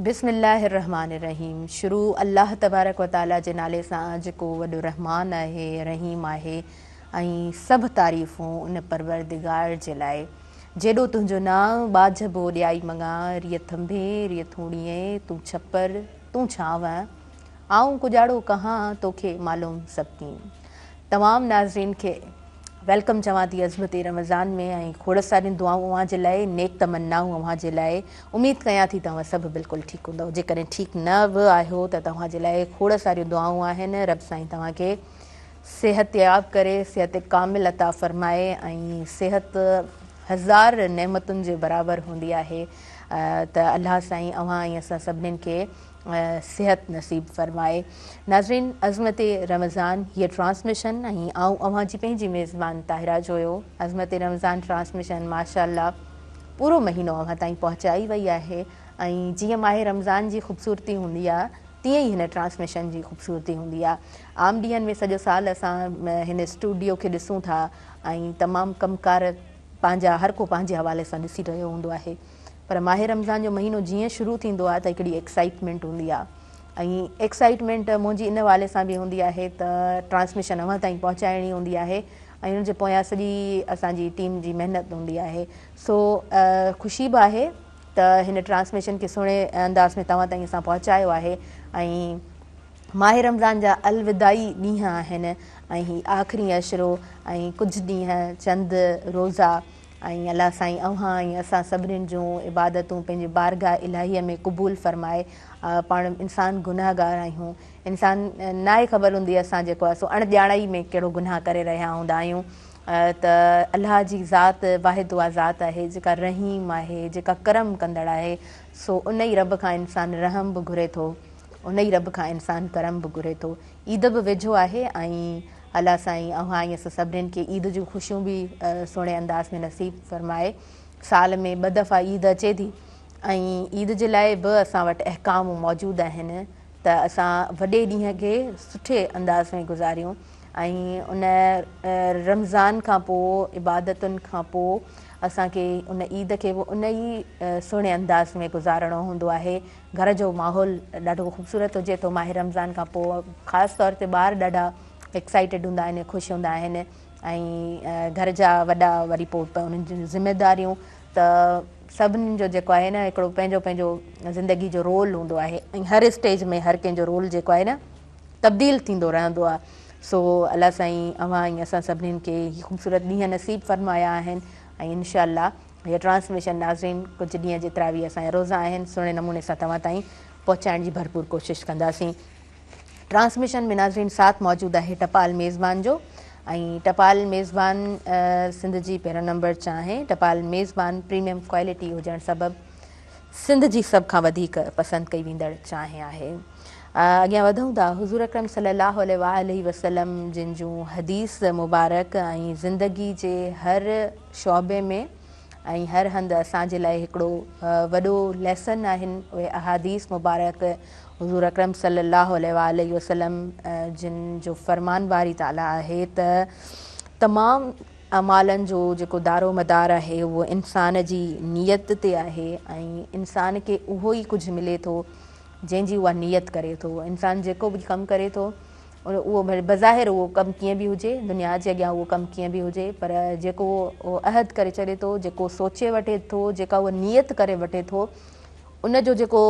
बिस्मिल्लाहिर्रहमानिर्रहीम। शुरू अल्लाह तबारक व ताला जे नाले सां जेको वॾो रहमान आहे, रहीम आहे, ऐं सभु तारीफ़ूं उन परवरदिगार जे लाइ। जेॾो तुंहिंजो नाम बाझ बो ॾियाई मङा, रिय थंभे रिय थूणीअ तूं छपर तूं छांव, आऊं कुॼाड़ो कहां तोखे मालूम सभु। तमामु नाज़रीन खे वेलकम चवां थी अज़मत रमज़ान में, ऐं खोड़ सारियूं दुआऊं अव्हां जे लाइ, नेक तमन्नाऊं अव्हां जे लाइ। उमेद कयां थी तव्हां सभु बिल्कुलु ठीकु हूंदव। जेकॾहिं ठीकु न बि आहियो त तव्हां जे लाइ खोड़ सारियूं दुआऊं आहिनि। रब साईं तव्हांखे सिहत याब करे, सिहत कामिल अता फ़रमाए, ऐं सिहत हज़ार नेमतुनि जे बराबरि हूंदी आहे। त अल्लाह साईं अव्हां ऐं असां सभिनीनि खे सिहत नसीब फ़रमाए। नाज़रीन, अज़मत रमज़ान हीअ ट्रांसमिशन, ऐं आऊं अव्हां जी पंहिंजी मेज़बान ताहिरा जो हुयो। अज़मत रमज़ान ट्रांसमिशन माशाअल्लाह पूरो महीनो अव्हां ताईं पहुचाई वई आहे, ऐं जीअं माहे रमज़ान जी ख़ूबसूरती हूंदी आहे तीअं ई हिन ट्रांसमिशन जी ख़ूबसूरती हूंदी आहे। आम ॾींहंनि में सॼो साल असां हिन स्टूडियो खे ॾिसूं था, ऐं तमामु कमकार पंहिंजा हर को पंहिंजे हवाले सां ॾिसी रहियो हूंदो आहे, पर माहे रमज़ान जो महीनो जीअं शुरू थींदो आहे त हिकिड़ी एक्साइटमेंट हूंदी आहे, ऐं एक्साइटमेंट मुंहिंजी इन हवाले सां बि हूंदी आहे त ट्रांसमिशन अव्हां ताईं पहुचाइणी हूंदी आहे, ऐं हुनजे पोयां सॼी असांजी टीम जी महिनत हूंदी आहे। सो ख़ुशी बि आहे त हिन ट्रांसमिशन खे सुहिणे अंदाज़ में तव्हां ताईं असां पहुचायो आहे। ऐं माहे रमज़ान जा अलविदाई ॾींहं आहिनि, ऐं हीअ आख़िरी अशरो, ऐं कुझु ॾींहं चंद रोज़ा, ऐं अलाह साईं अव्हां ऐं असां सभिनीनि जूं इबादतूं पंहिंजे बारगाह इलाहीअ में क़बूल फ़रमाए। पाण इंसानु गुनाहगार आहियूं, इंसान न आहे ख़बर हूंदी असां जेको आहे सो अणॼाणाई में कहिड़ो गुनाह करे रहिया हूंदा आहियूं। त अलाह जी ज़ात वाहिद उहा ज़ात आहे जेका रहीम आहे, जेका करम कंदड़ आहे। सो उन ई रब खां इंसानु रहम बि घुरे थो, उन ई रब खां इंसानु करम बि घुरे थो। ईद बि वेझो आहे, ऐं अलाह साईं अव्हां ऐं असां सभिनीनि खे ईद जूं ख़ुशियूं बि सुहिणे अंदाज़ में नसीब फ़रमाए। साल में 2 दफ़ा ईद अचे थी, ऐं ईद जे लाइ बि असां वटि अहकाम मौजूदु आहिनि त असां वॾे ॾींहं खे सुठे अंदाज़ में गुज़ारियूं, ऐं उन रमज़ान खां पोइ इबादतुनि खां पोइ असांखे उन ईद खे बि उन ई सुहिणे अंदाज़ में गुज़ारणो हूंदो आहे। घर जो माहौल ॾाढो ख़ूबसूरत हुजे थो माहे रमज़ान खां पोइ, ख़ासि तौर ते ॿार ॾाढा एक्साइटेड हूंदा आहिनि, ख़ुशि हूंदा आहिनि, ऐं घर जा वॾा वरी पोइ उन्हनि जूं ज़िमेदारियूं, त सभिनीनि जो जेको आहे न हिकिड़ो पंहिंजो पंहिंजो ज़िंदगी जो रोल हूंदो आहे, ऐं हर स्टेज में हर कंहिंजो रोल जेको आहे न तब्दील थींदो रहंदो आहे। सो अलाह साईं अव्हां ऐं असां सभिनीनि खे हीअ ख़ूबसूरत ॾींहं नसीब फ़रमाया आहिनि, ऐं इनशा अल्लाह हीअ ट्रांसमिशन नाज़रीन कुझु ॾींहं जेतिरा बि असांजा रोज़ा आहिनि सुहिणे नमूने सां तव्हां ताईं पहुचाइण जी भरपूर कोशिशि कंदासीं। ट्रांसमिशन में नाज़रीन साथ मौजूदु आहे टपाल मेज़बान जो, ऐं टपाल मेज़बान सिंध जी पहिरियों नंबर चांहि, टपाल मेज़बान प्रीमियम क्वालिटी हुजणु सबबु सिंध जी सभ खां वधीक पसंदि कई वेंदड़ चांहि आहे। अॻियां वधूं था। हुज़ूर अकरम सल्लल्लाहु अलैहि वसल्लम जिन जूं हदीस मुबारक ऐं ज़िंदगी जे हर शौबे में ऐं हर हंधि असांजे लाइ हिकिड़ो वॾो लेसन आहिनि। उहे अहादीस मुबारक हुज़ूर अकरम सल्लल्लाहु अलैहि वसल्लम जिन जो फ़रमान बारी ताला आहे त तमामु अमालनि जो जेको दारो मदार आहे उहो इंसान जी नियत ते आहे, ऐं इंसान खे उहो ई कुझु मिले थो जंहिंजी उहा नियत करे थो। इंसानु जेको बि कमु करे थो उहो बज़ाहिर उहो कमु कीअं बि हुजे, दुनिया जे अॻियां उहो कमु कीअं बि हुजे, पर जेको उहो अहद करे छॾे थो, जेको सोचे वठे थो, जेका उहा नियत करे वठे थो, उनजो जेको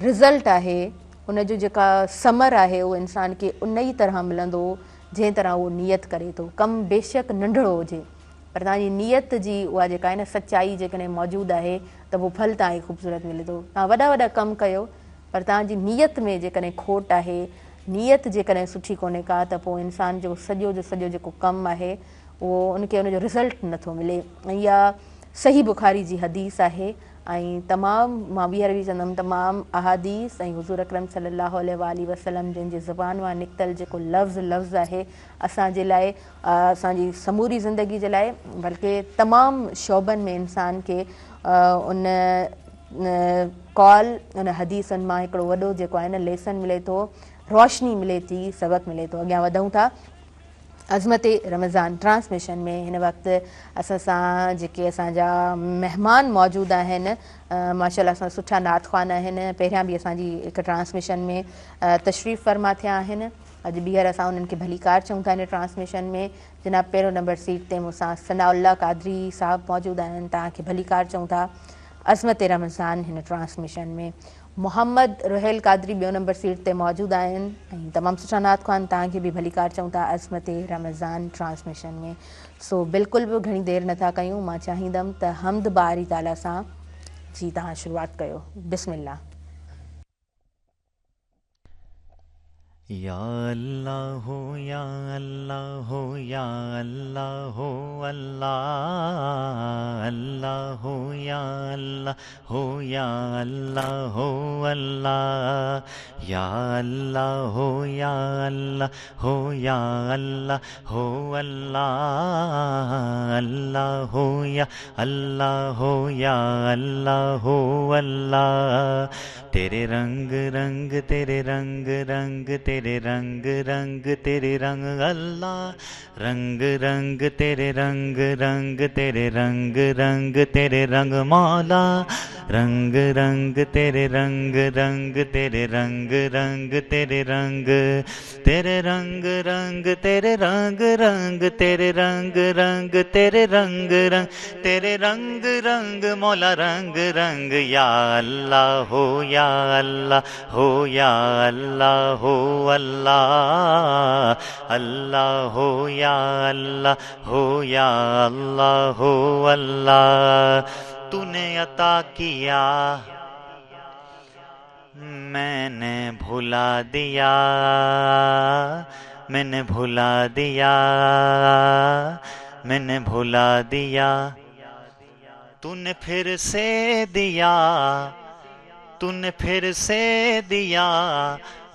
रिज़ल्ट आहे, उनजो जेका समर आहे उहो इंसान खे उन ई तरह मिलंदो जंहिं तरह उहो नियत करे थो। कमु बेशक नंढड़ो हुजे, पर तव्हांजी नियत जी उहा जेका आहे न सचाई जेकॾहिं मौजूदु आहे त उहो फल तव्हांखे ख़ूबसूरत मिले थो। तव्हां वॾा वॾा कमु कयो, पर तव्हांजी नियत में जेकॾहिं खोट आहे, नियत जेकॾहिं सुठी कोन्हे का, त पोइ इंसान जो सॼो जेको कमु आहे उहो उनखे उनजो रिज़ल्ट नथो मिले। ऐं इहा सही बुखारी जी हदीस आहे, ऐं तमामु मां ॿीहर बि चवंदमि तमामु अहादीस ऐं हुज़ूर अकरम सल्लल्लाहु अलैहि वसल्लम जिन जी ज़ुबान मां निकितल जेको लफ़्ज़ आहे असांजे लाइ, असांजी समूरी ज़िंदगी जे लाइ, बल्कि तमामु शौबनि में इंसान खे उन कॉल उन हदीसनि मां हिकिड़ो वॾो जेको आहे न लेसन मिले थो, रोशनी मिले थी, सबक़ मिले थो। अॻियां वधूं था। अज़मत रमज़ान ट्रांसमिशन में हिन वक़्तु असां सां जेके असांजा महिमान मौजूदु आहिनि माशाअल्लाह असां सुठा नात ख़्वान आहिनि। पहिरियां बि असांजी हिकु ट्रांसमिशन में तशरीफ़ फरमा थिया आहिनि। अॼु ॿीहर असां उन्हनि खे भलीकार चऊं था हिन ट्रांसमिशन में। जनाब पहिरियों नंबर सीट ते मूंसां सनाउल्लाह कादरी साहब मौजूदु आहिनि, तव्हांखे भलीकार चऊं था अज़मत रमज़ान हिन ट्रांसमिशन में। मोहम्मद रुहेल कादरी ॿियों नंबर सीट ते मौजूदु आहिनि ऐं तमामु सुठा नात ख़्वान, तव्हांखे बि भलीकार चऊं था अज़मत रमज़ान ट्रांसमिशन में। सो बिल्कुलु बि घणी देरि नथा कयूं, मां चाहींदमि त हम्द बारी ताला सां जी तव्हां शुरूआति कयो। बिस्मिल्लाह। या अल्लाह हो या अल्लाह हो या अल्लाह हो अल्लाह अल्लाह हो या अल्लाह हो या अल्लाह हो अल्लाह या अल्लाह हो या अल्लाह हो या अल्लाह हो अल्लाह अल्लाह हो या अल्लाह हो या अल्लाह हो अल्लाह। तेरे रंग रंग तेरे रंग रंग तेरे रंग रंग तेरे रंग अल्लाह, रंग रंग तेरे रंग रंग तेरे रंग रंग तेरे रंग मौला, रंग रंग तेरे रंग रंग तेरे रंग रंग तेरे रंग, तेरे रंग रंग तेरे रंग रंग तेरे रंग रंग तेरे रंग रंग तेरे रंग रंग मौला रंग रंग। या अल्लाह हो या अल्लाह हो या अल्लाह हो अल्लाह अल्लाह हो या अल्लाह हो या अल्लाह हो अल्लाह। तूने अता किया मैंने भुला दिया, मैंने भुला दिया, मैंने भुला दिया, तूने फिर से दिया, तूने फिर से दिया,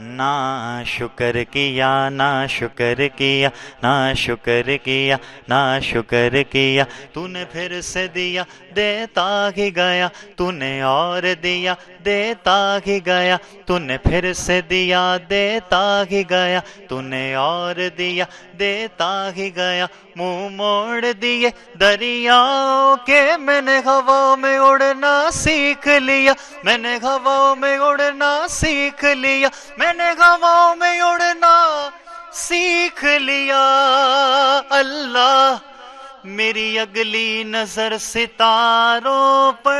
ना शुक्र किया ना शुक्र किया ना शुक्र किया ना शुक्र किया, तूने फिर से दिया देता ही गया, तूने और दिया देता ही गया, तूने फिर से दिया देता ही गया, तूने और दिया देता ही गया। मुंह मोड़ दिए दरियाओं के मैंने हवाओं में उड़ना सीख लिया, मैंने हवाओं में उड़ना सीख लिया, मैंने हवाओं में उड़ना सीख लिया। अल्लाह मेरी अगली नजर सितारों पर,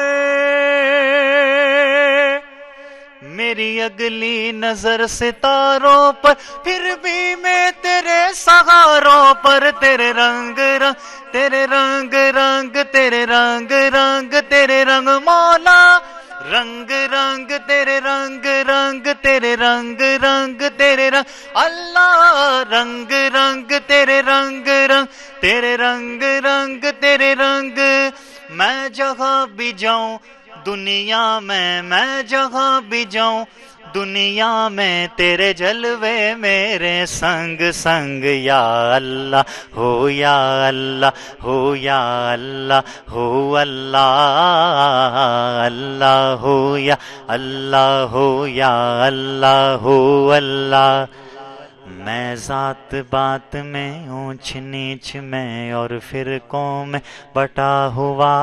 मेरी अगली नजर सितारों पर, फिर भी मैं तेरे सहारों पर, तेरे रंग रंग तेरे रंग रंग तेरे रंग रंग तेरे रंग मौला, रंग रंग तेरे रंग रंग तेरे रंग रंग तेरे रंग अल्लाह, रंग रंग तेरे रंग रंग तेरे रंग रंग तेरे रंग। मैं जहाँ भी जाऊं दुनिया में, मैं जहाँ भी जाऊं दुनिया में, तेरे जलवे मेरे संग संग। या अल्लाह हो या अल्लाह हो या अल्लाह हो अल्लाह अल्लाह हो या अल्लाह हो या अल्लाह हो अल्लाह। मैं ज़ात बात में ऊंच नीच में और फिरकों में बटा हुआ,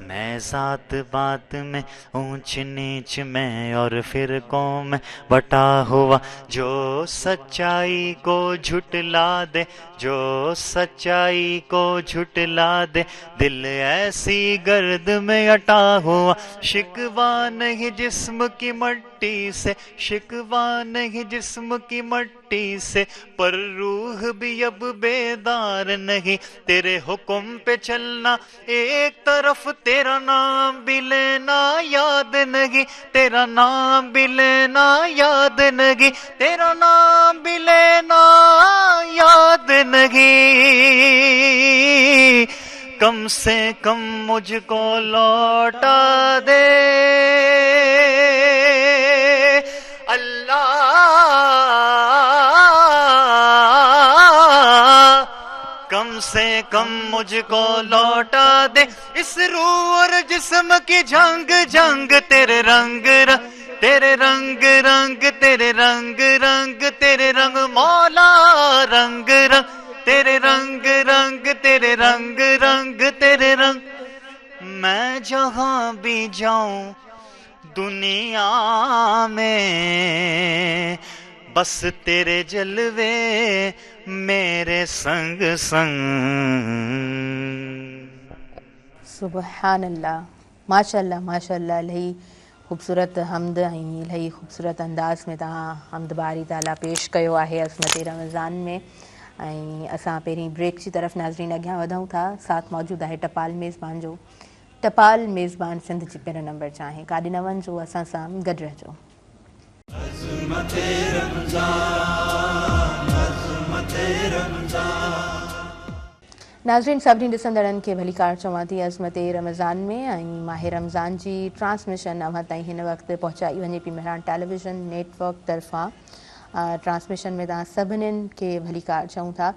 मैं ज़ात बात में ऊंच नीच में और फिरकों में बटा हुआ। जो सच्चाई को झुटला दे, जो सच्चाई को झुटला दे, दिल ऐसी गर्द में अटा हुआ। शिकवा नहीं जिस्म की मट्टी से, शिकवा नहीं जिस्म की मट्टी से, पर रूह भी अब बेदार नहीं। तेरे हुक्म पे चलना एक तरफ, तेरा नाम भी लेना याद नहीं, तेरा नाम भी लेना याद नहीं, तेरा नाम भी लेना याद नहीं। कम से कम मुझको लौटा दे अल्लाह, कम से कम मुझको लौटा दे इस रूह और जिस्म की जंग जंग। तेरे रंग रंग तेरे रंग रंग तेरे रंग रंग तेरे रंग मौला रंग रंग तेरे रंग रंग तेरे रंग रंग तेरे रंग मैं जहाँ भी जाऊं दुनिया में बस तेरे जलवे मेरे संग संग। सुबहान अल्लाह, माशाअल्लाह माशाअल्लाह। इलाही ख़ूबसूरत हमद ऐं इलाही ख़ूबसूरत अंदाज़ में तव्हां हमद बारी ताला पेश कयो आहे अज़मत रमज़ान में। ऐं असां पहिरीं ब्रेक जी तरफ़ नाज़रीन अॻियां वधूं था। साथ मौजूदु आहे टपाल मेज़बान जो। टपाल मेज़बान सिंध जी पहिरियों नंबर चाहे काॾे न वञिजो, असां सां गॾु रहिजो। नाज़रीन सभिनी ॾिसंदड़नि खे भलीकार चवां थी अज़मत रमज़ान में ऐं माह रमज़ान जी ट्रांसमिशन अव्हां ताईं हिन वक़्तु पहुचाई वञे पई मेहरान टेलीविज़न नेटवर्क तरफ़ां। ट्रांसमिशन में तव्हां सभिनीनि खे भलीकार चऊं था।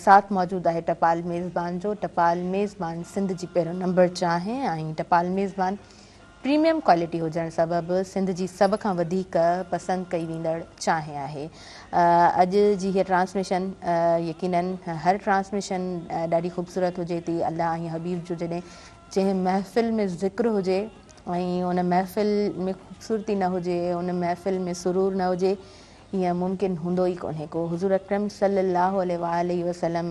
साथ मौजूदु आहे टपाल मेज़बान जो। टपाल मेज़बान सिंध जी पहिरियों नंबर चाहे ऐं टपाल मेज़बान प्रीमियम क्वालिटी हुजण सबबि सिंध जी सभ खां वधीक पसंदि कई वेंदड़ चाहे आहे। अॼु जी हीअ ट्रांसमिशन यकीनन हर ट्रांसमिशन ॾाढी ख़ूबसूरत हुजे थी। अल्लाह ऐं हबीब जो जंहिं महफ़िल में ज़िक्र हुजे ऐं उन महफ़िल में ख़ूबसूरती न हुजे, उन महफ़िल में सुरूर न हुजे, ईअं मुमकिन हूंदो ई कोन्हे को। हुज़ूर अकरम सल्लल्लाहु अलैहि वसल्लम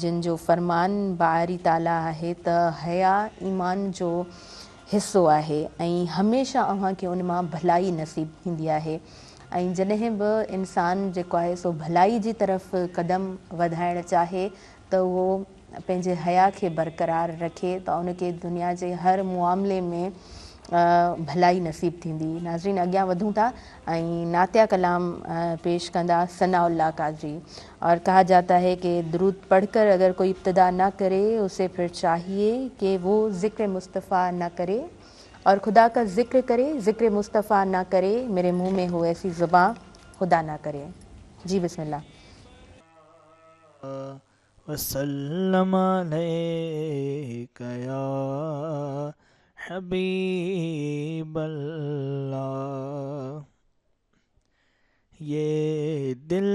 जिन जो फरमान बारी ताला आहे त हया ईमान जो हिस्सो आहे ऐं हमेशह अव्हांखे उन मां भलाई नसीब थींदी आहे। ऐं जॾहिं बि इंसान जेको आहे सो भलाई जी तरफ़ क़दम वधाइणु चाहे त उहो पंहिंजे हया खे बरक़रार रखे त उनखे दुनिया जे हर मुआमले में भलाई नसीब थींदी। नाज़रीन अॻियां वधूं था ऐं नातिया कलाम पेश कंदा सनाउल्लाह काज़ी। और कहा जाता है कि दुरूद पढ़कर अगर कोई इब्तिदा ना करे उसे फिर चाहिए कि वो ज़िक्र मुस्तफ़ा ना करे और खुदा का ज़िक्र करे, ज़िक्र मुस्तफ़ा ना करे, मेरे मुंह में हो ऐसी ज़ुबान खुदा ना करे। जी बिस्मिल्लाह। वसल्लम अलैका या हबीब अल्लाह। ये दिल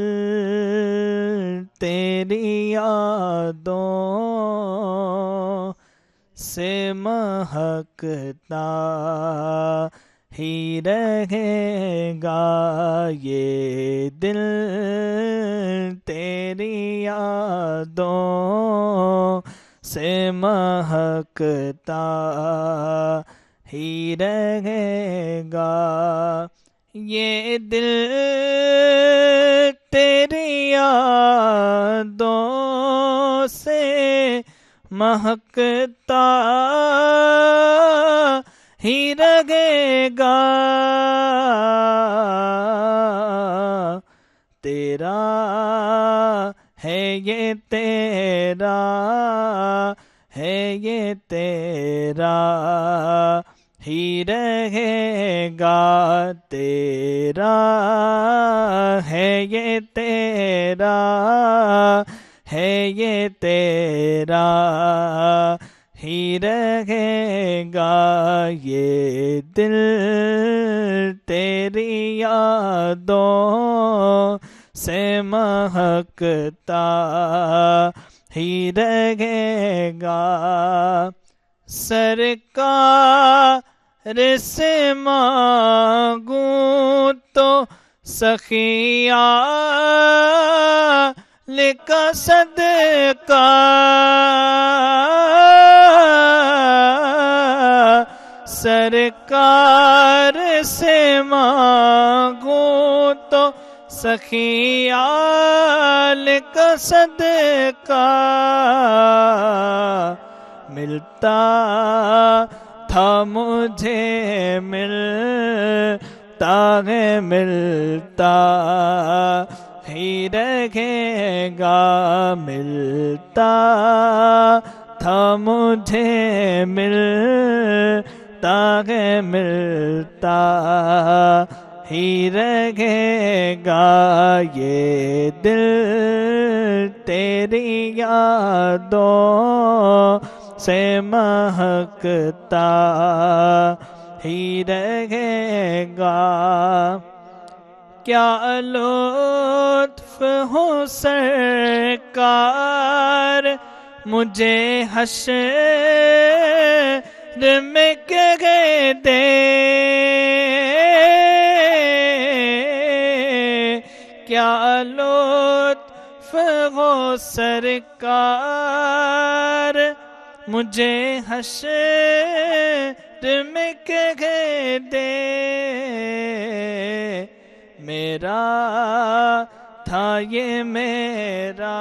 तेरी यादों से महकता ही रहेगा, ये दिल तेरी यादों से महकता ही रहेगा, ये दिल तेरी यादों से महकता ही रहेगा, तेरा है ये तेरा है ये तेरा ही रहेगा, तेरा है ये तेरा है ये तेरा ही रहेगा, ये दिल तेरी यादों से महकता ही रहेगा। सरकार से मांगूं तो सखिया लिखा सदका, सरकार से मांगूं तो सखियाल का सदका, मिलता था मुझे मिलता है मिलता ही रहेगा, मिलता था मुझे मिलता है मिलता ही रहेगा, ये दिल तेरी यादों से महकता ہی رہے گا. کیا لطف ہو سرکار مجھے حشر میں کہہ دے. کیا لطف ہو سرکار مجھے حشر میں کہہ دے. میرا تھا یہ میرا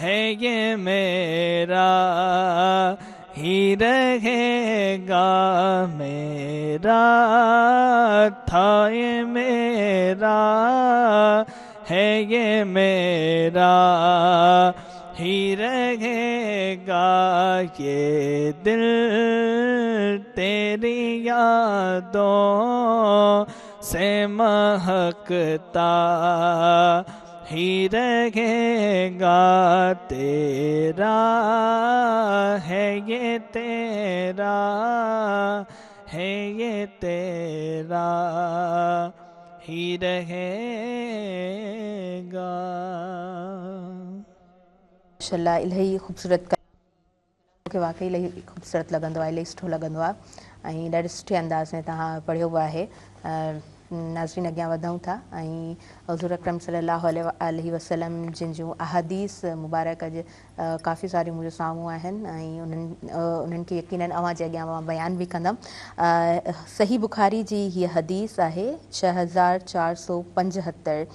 ہے یہ میرا ہی رہے گا. میرا تھا یہ میرا ہے یہ میرا ہی رہے گا. یہ دل تیری یادوں سے مہکتا ہی رہے گا. تیرا ہے یہ تیرا ہے یہ تیرا ہی رہے گا. माशाल्लाह इलाही ख़ूबसूरत मूंखे वाक़ई इलाही ख़ूबसूरत लॻंदो आहे, इलाही सुठो लॻंदो आहे ऐं ॾाढे सुठे अंदाज़ में तव्हां पढ़ियो बि आहे. नाज़रीन अॻियां वधूं था ऐं हुज़ूर अकरम सल्लल्लाहु अलैहि वसल्लम जिन जूं अहादीस मुबारक काफ़ी सारियूं मुंहिंजे साम्हूं आहिनि ऐं उन्हनि खे यकीनन अव्हां जे अॻियां मां बयानु बि कंदमि. सही बुखारी जी हीअ हदीस आहे 6475.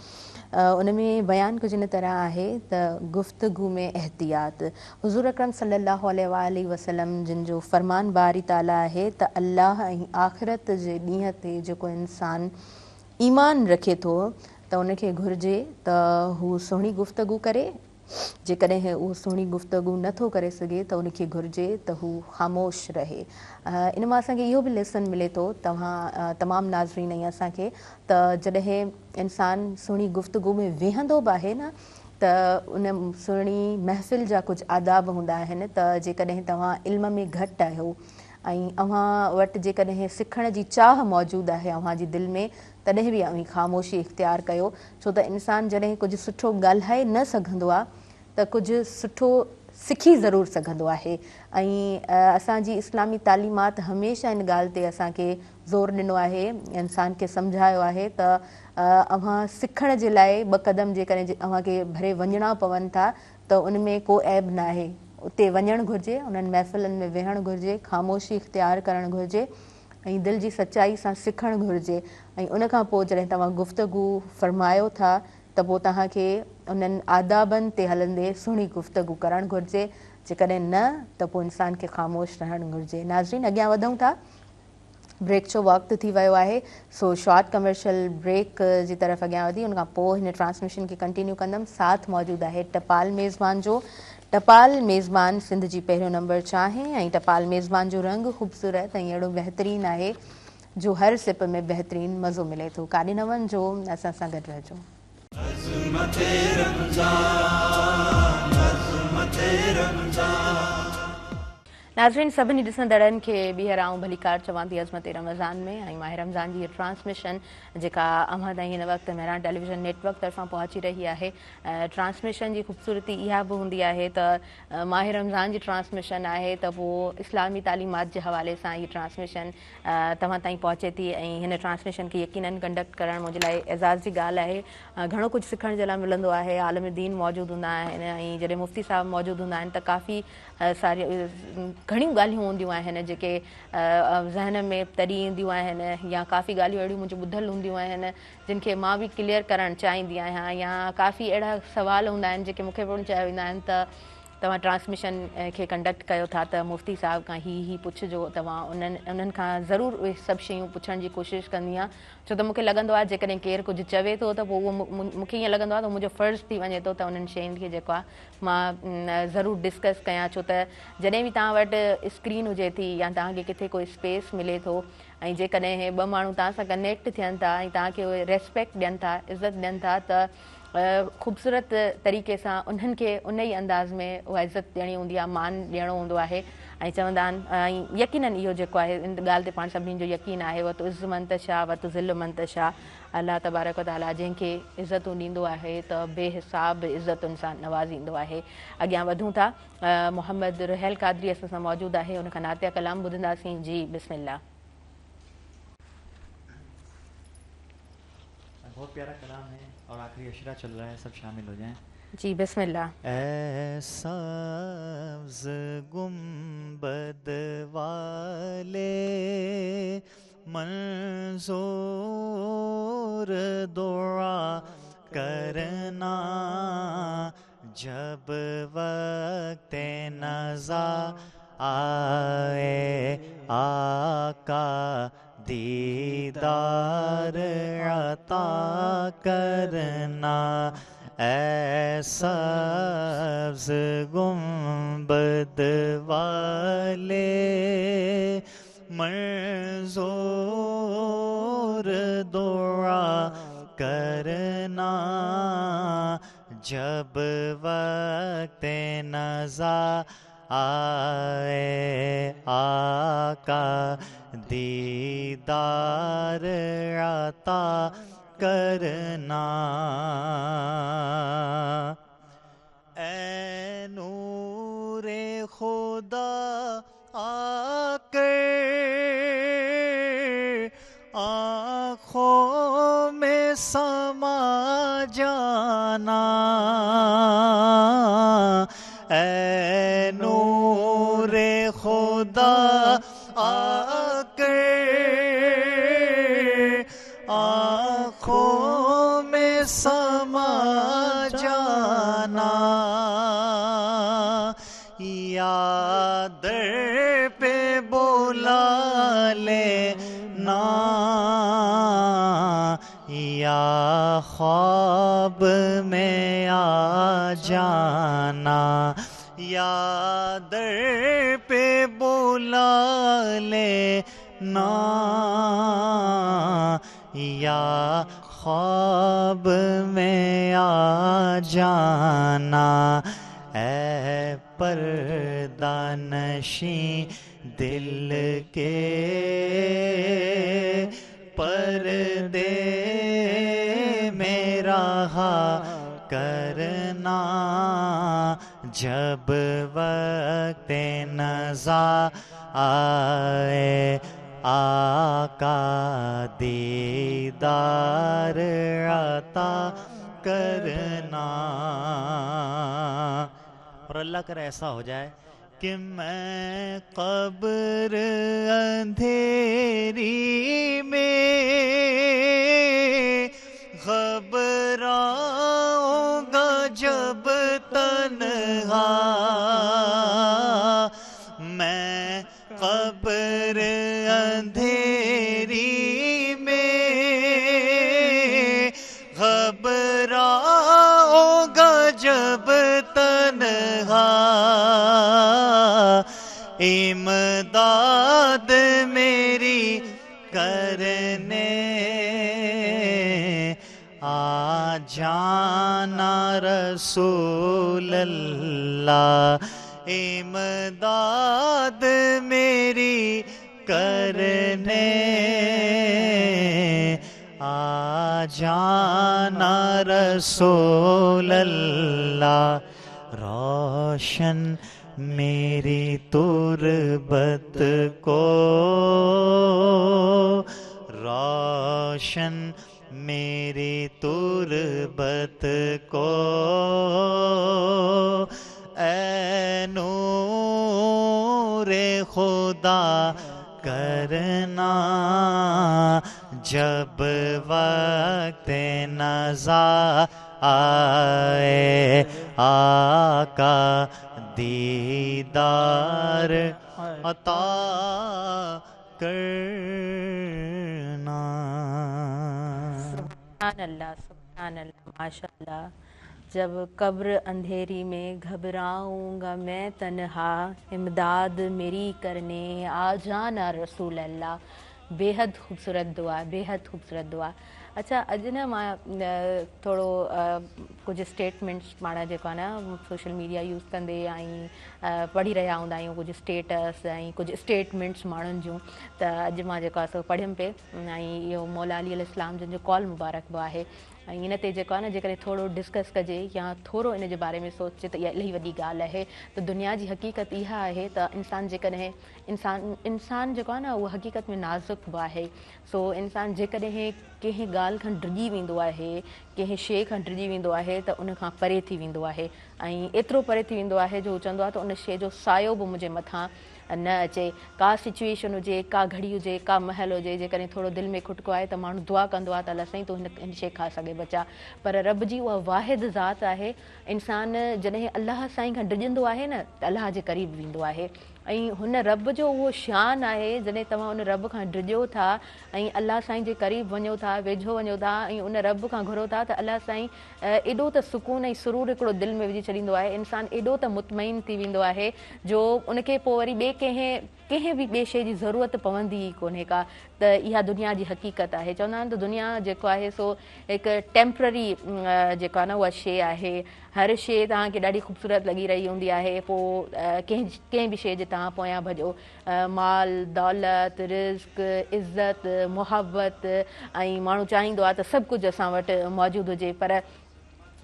उन में बयानु कुझु इन तरह आहे त गुफ़्तगू में एहतियात. हुज़ूर अकरम सल्लल्लाहु अलैहि वसल्लम जिन जो फ़रमान बारी ताला आहे त अल्लाह ऐं आख़िरत जे ॾींहं ते जेको इंसानु ईमान रखे थो त उनखे घुरिजे त हू सुहिणी गुफ़्तगू करे. जेकॾहिं उहो सुहिणी गुफ़्तगू नथो करे सघे त उनखे घुरिजे त हू ख़ामोश रहे. इन मां असांखे इहो बि लेसन मिले थो तमामु नाज़रीन ऐं असांखे त जॾहिं इंसानु सुहिणी गुफ़्तगू में वेहंदो बि आहे न त उन सुहिणी महफ़िल जा कुझु आदाब हूंदा आहिनि त जेकॾहिं तव्हां इल्म में घटि आहियो ऐं अव्हां वटि जेकॾहिं सिखण जी चाह मौजूदु आहे अव्हां जी दिलि में तॾहिं बि ख़ामोशी इख़्तियार कयो. छो त इंसानु जॾहिं कुझु सुठो ॻाल्हाए न सघंदो आहे त कुझु सुठो सिखी ज़रूरु सघंदो आहे. ऐं असांजी इस्लामी तालीमात हमेशह इन ॻाल्हि ते असांखे ज़ोर ॾिनो आहे, इंसान खे सम्झायो आहे त अव्हां सिखण जे लाइ ॿ क़दम जेकॾहिं अव्हांखे भरे वञणा पवनि था त उन में को ऐब न आहे. उते वञणु घुरिजे, उन्हनि महफ़िलनि में वेहणु घुरिजे, ख़ामोशी इख़्तियार करणु घुरिजे ऐं दिलि जी सचाई सां सिखणु घुरिजे. ऐं उन खां पोइ जॾहिं तव्हां गुफ़्तगू फ़रमायो था त पोइ तव्हांखे उन्हनि आदाबनि ते हलंदे सुहिणी गुफ़्तगू करणु घुरिजे. जेकॾहिं न त पोइ इंसान खे ख़ामोश रहणु घुरिजे. नाज़रीन अॻियां वधूं था. ब्रेक जो वक़्तु थी वियो आहे, सो शॉर्ट कमर्शियल ब्रेक जी तरफ़ अॻियां वधी उन खां पोइ हिन ट्रांसमिशन खे कंटिन्यू कंदमि. साथ मौजूदु आहे टपाल मेज़बान जो. टपाल मेज़बान सिंध जी पहिरियों नंबर चांहि ऐं टपाल मेज़बान जो रंग ख़ूबसूरत ऐं अहिड़ो बहितरीनु आहे जो हर सिप में बहितरीनु मज़ो मिले थो. काॾे न वञिजो, असां सां गॾु रहिजो. नाज़रीन सभिनी ॾिसंदड़नि खे ॿीहर आऊं भलीकार चवां थी अज़मत रमज़ान में ऐं माह रमज़ान जी ट्रांसमिशन जेका अव्हां ताईं हिन वक़्तु मेहरान टेलीविज़न नेटवर्क तरफ़ां पहुची रही आहे. ट्रांसमिशन जी ख़ूबसूरती इहा बि हूंदी आहे त माह रमज़ान जी ट्रांसमिशन आहे त पोइ इस्लामी तालीमात जे हवाले सां हीअ ट्रांसमिशन तव्हां ताईं पहुचे थी ऐं हिन ट्रांसमिशन खे यकीनन कंडक्ट करणु मुंहिंजे लाइ एज़ाज़ जी ॻाल्हि आहे. घणो कुझु सिखण जे लाइ मिलंदो आहे. आलम दीन मौजूदु हूंदा आहिनि ऐं जॾहिं मुफ़्ती साहब मौजूदु हूंदा आहिनि त काफ़ी सारी घणियूं ॻाल्हियूं हूंदियूं आहिनि जेके ज़हन में तरी ईंदियूं आहिनि या काफ़ी ॻाल्हियूं अहिड़ियूं मुंहिंजूं ॿुधल हूंदियूं आहिनि जिन खे मां बि क्लियर करणु चाहींदी आहियां या काफ़ी अहिड़ा सुवाल हूंदा आहिनि जेके मूंखे पिणु चया वेंदा आहिनि त तव्हां ट्रांसमिशन खे कंडक्ट कयो था त मुफ़्ती साहिब खां ही पुछिजो. तव्हां उन्हनि खां ज़रूरु उहे सभु शयूं पुछण जी कोशिशि कंदी आहियां. छो त मूंखे लॻंदो आहे जेकॾहिं केरु कुझु चवे थो त पोइ उहो मूंखे ईअं लॻंदो आहे त मुंहिंजो फ़र्ज़ु थी वञे थो त उन्हनि शयुनि खे जेको आहे मां ज़रूरु डिस्कस कयां. छो त जॾहिं बि तव्हां वटि स्क्रीन हुजे थी या तव्हांखे किथे कोई स्पेस मिले थो ऐं जेकॾहिं ॿ माण्हू तव्हां सां कनेक्ट थियनि था ऐं तव्हांखे उहे रेस्पेक्ट ॾियनि था, इज़त ॾियनि था त ख़ूबसूरत तरीक़े सां उन्हनि खे उन ई अंदाज़ में उहा इज़त ॾियणी हूंदी आहे, मान ॾियणो हूंदो आहे ऐं चवंदा आहिनि ऐं यकीनन इहो जेको आहे इन ॻाल्हि ते पाण सभिनीनि जो यकीन आहे वत इज़ मंतशा वत ज़िल मंतशा अलाह तबारक व ताला जंहिंखे इज़तूं ॾींदो आहे त बेहिसाब इज़तुनि सां नवाज़ींदो आहे। अॻियां वधूं था, मोहम्मद रुहैल कादरी असां सां मौजूदु आहे, उनखां नातिया कलाम ॿुधंदासीं। जी बिस्मिल्लाह। बहुत प्यारा कलाम है और आखिरी अशरा चल रहा है, सब शामिल हो जाएं। जी बिस्मिल्लाह। सब्ज़ गुंबद वाले मंजूर दुआ करना जब वक्त नज़ा आए आका दीदार अता करना। सब्ज़ गुंबद वाले मंजूर दुआ करना जब वक्त नज़ा आए आका दीदार अता करना। ऐ नूरे खुदा आकर आँखों में समा जाना। ऐ नूरे खुदा आकर आँखों में समा जाना। या दर पे बुला लेना या ख्वाब में आ जाना। या दर पे बुला लेना या ख्वाब में आ जाना। ऐ पर्दा नशी दिल के पर्दे में रहा करना जब वक्त नज़ा आए आका दीदार अता करना। और अल्लाह करे ऐसा हो जाए कि मैं कब्र अंधेरी में घबराऊंगा जब तन्हा। मैं कब्र अंधेरी में घबराऊंगा जब तन्हा। इमदाद मेरी करने आ जाना रसूल अल्लाह। इमदाद मेरी करने आ जाना रसूल अल्लाह। रोशन मेरी तुरबत को रोशन मेरी तुरबत को ऐ नूरे खुदा करना जब वक्त नज़ा आए आका दीदार अता करना। सुभान अल्लाह, माशाअल्लाह। जब कब्र अंधेरी में घबराऊंगा मैं तन्हा, इमदाद मेरी करने आ जाना रसूल अल्लाह। बेहद खूबसूरत दुआ, बेहद खूबसूरत दुआ। अच्छा, अॼु न मां थोरो कुझु स्टेटमेंट्स पाण जेको आहे न सोशल मीडिया यूज़ कंदे ऐं पढ़ी रहिया हूंदा आहियूं कुझु स्टेटस ऐं कुझु स्टेटमेंट्स माण्हुनि जूं, त अॼु मां जेको आहे सो पढ़ियमि पे ऐं इहो मौला अली अलैहिस्सलाम जन जो कॉल मुबारक बि आहे ऐं इन ते जेको आहे न जेकॾहिं थोरो डिस्कस कजे या थोरो इन जे बारे में सोचे त इहा इलाही वॾी ॻाल्हि आहे। त दुनिया जी हक़ीक़त इहा आहे त इंसानु जेकॾहिं इंसानु जेको आहे न उहो हक़ीक़त में नाज़ुक बि आहे। सो इंसानु जेकॾहिं कंहिं ॻाल्हि खां डिॼी वेंदो आहे, कंहिं शइ खां डिॼी वेंदो आहे त उन खां परे थी वेंदो आहे ऐं एतिरो परे थी वेंदो आहे जो हू चवंदो आहे त उन शइ जो सायो बि मुंहिंजे मथां न अचे। का सिचुएशन हुजे, का घड़ी हुजे, का महल हुजे, जेकॾहिं थोरो दिलि में खुटको आहे त माण्हू दुआ कंदो आहे त अलाह साईं तूं हिन शइ खां असांखे बचा। पर रब जी उहा वाहिद ज़ात आहे। इंसानु जॾहिं अलाह साईं खां डिॼंदो आहे न त अलाह जे क़रीब वेंदो आहे ऐं हुन रब जो उहो शान आहे। जॾहिं तव्हां उन रब खां डिॼो था ऐं अलाह साईं जे क़रीब वञो था, वेझो वञो था ऐं उन रब खां घुरो था त अलाह साईं एॾो त सुकून ऐं सुरूर हिकिड़ो दिलि में विझी छॾींदो आहे। इंसानु एॾो त मुतमइन थी वेंदो आहे जो उनखे पोइ वरी ॿिए कंहिं बि ॿिए शइ जी ज़रूरत पवंदी ई कोन्हे का। त इहा दुनिया जी हक़ीक़त आहे। चवंदा आहिनि त दुनिया जेको आहे सो हिकु टेम्पररी जेको आहे न उहा शइ आहे। हर शइ तव्हांखे ॾाढी ख़ूबसूरत लॻी रही हूंदी आहे, पोइ कंहिं बि शइ जे तव्हां पोयां भॼो, माल दौलत रिज़्क इज़त मुहबत ऐं माण्हू चाहींदो आहे त सभु कुझु असां वटि मौजूदु हुजे। पर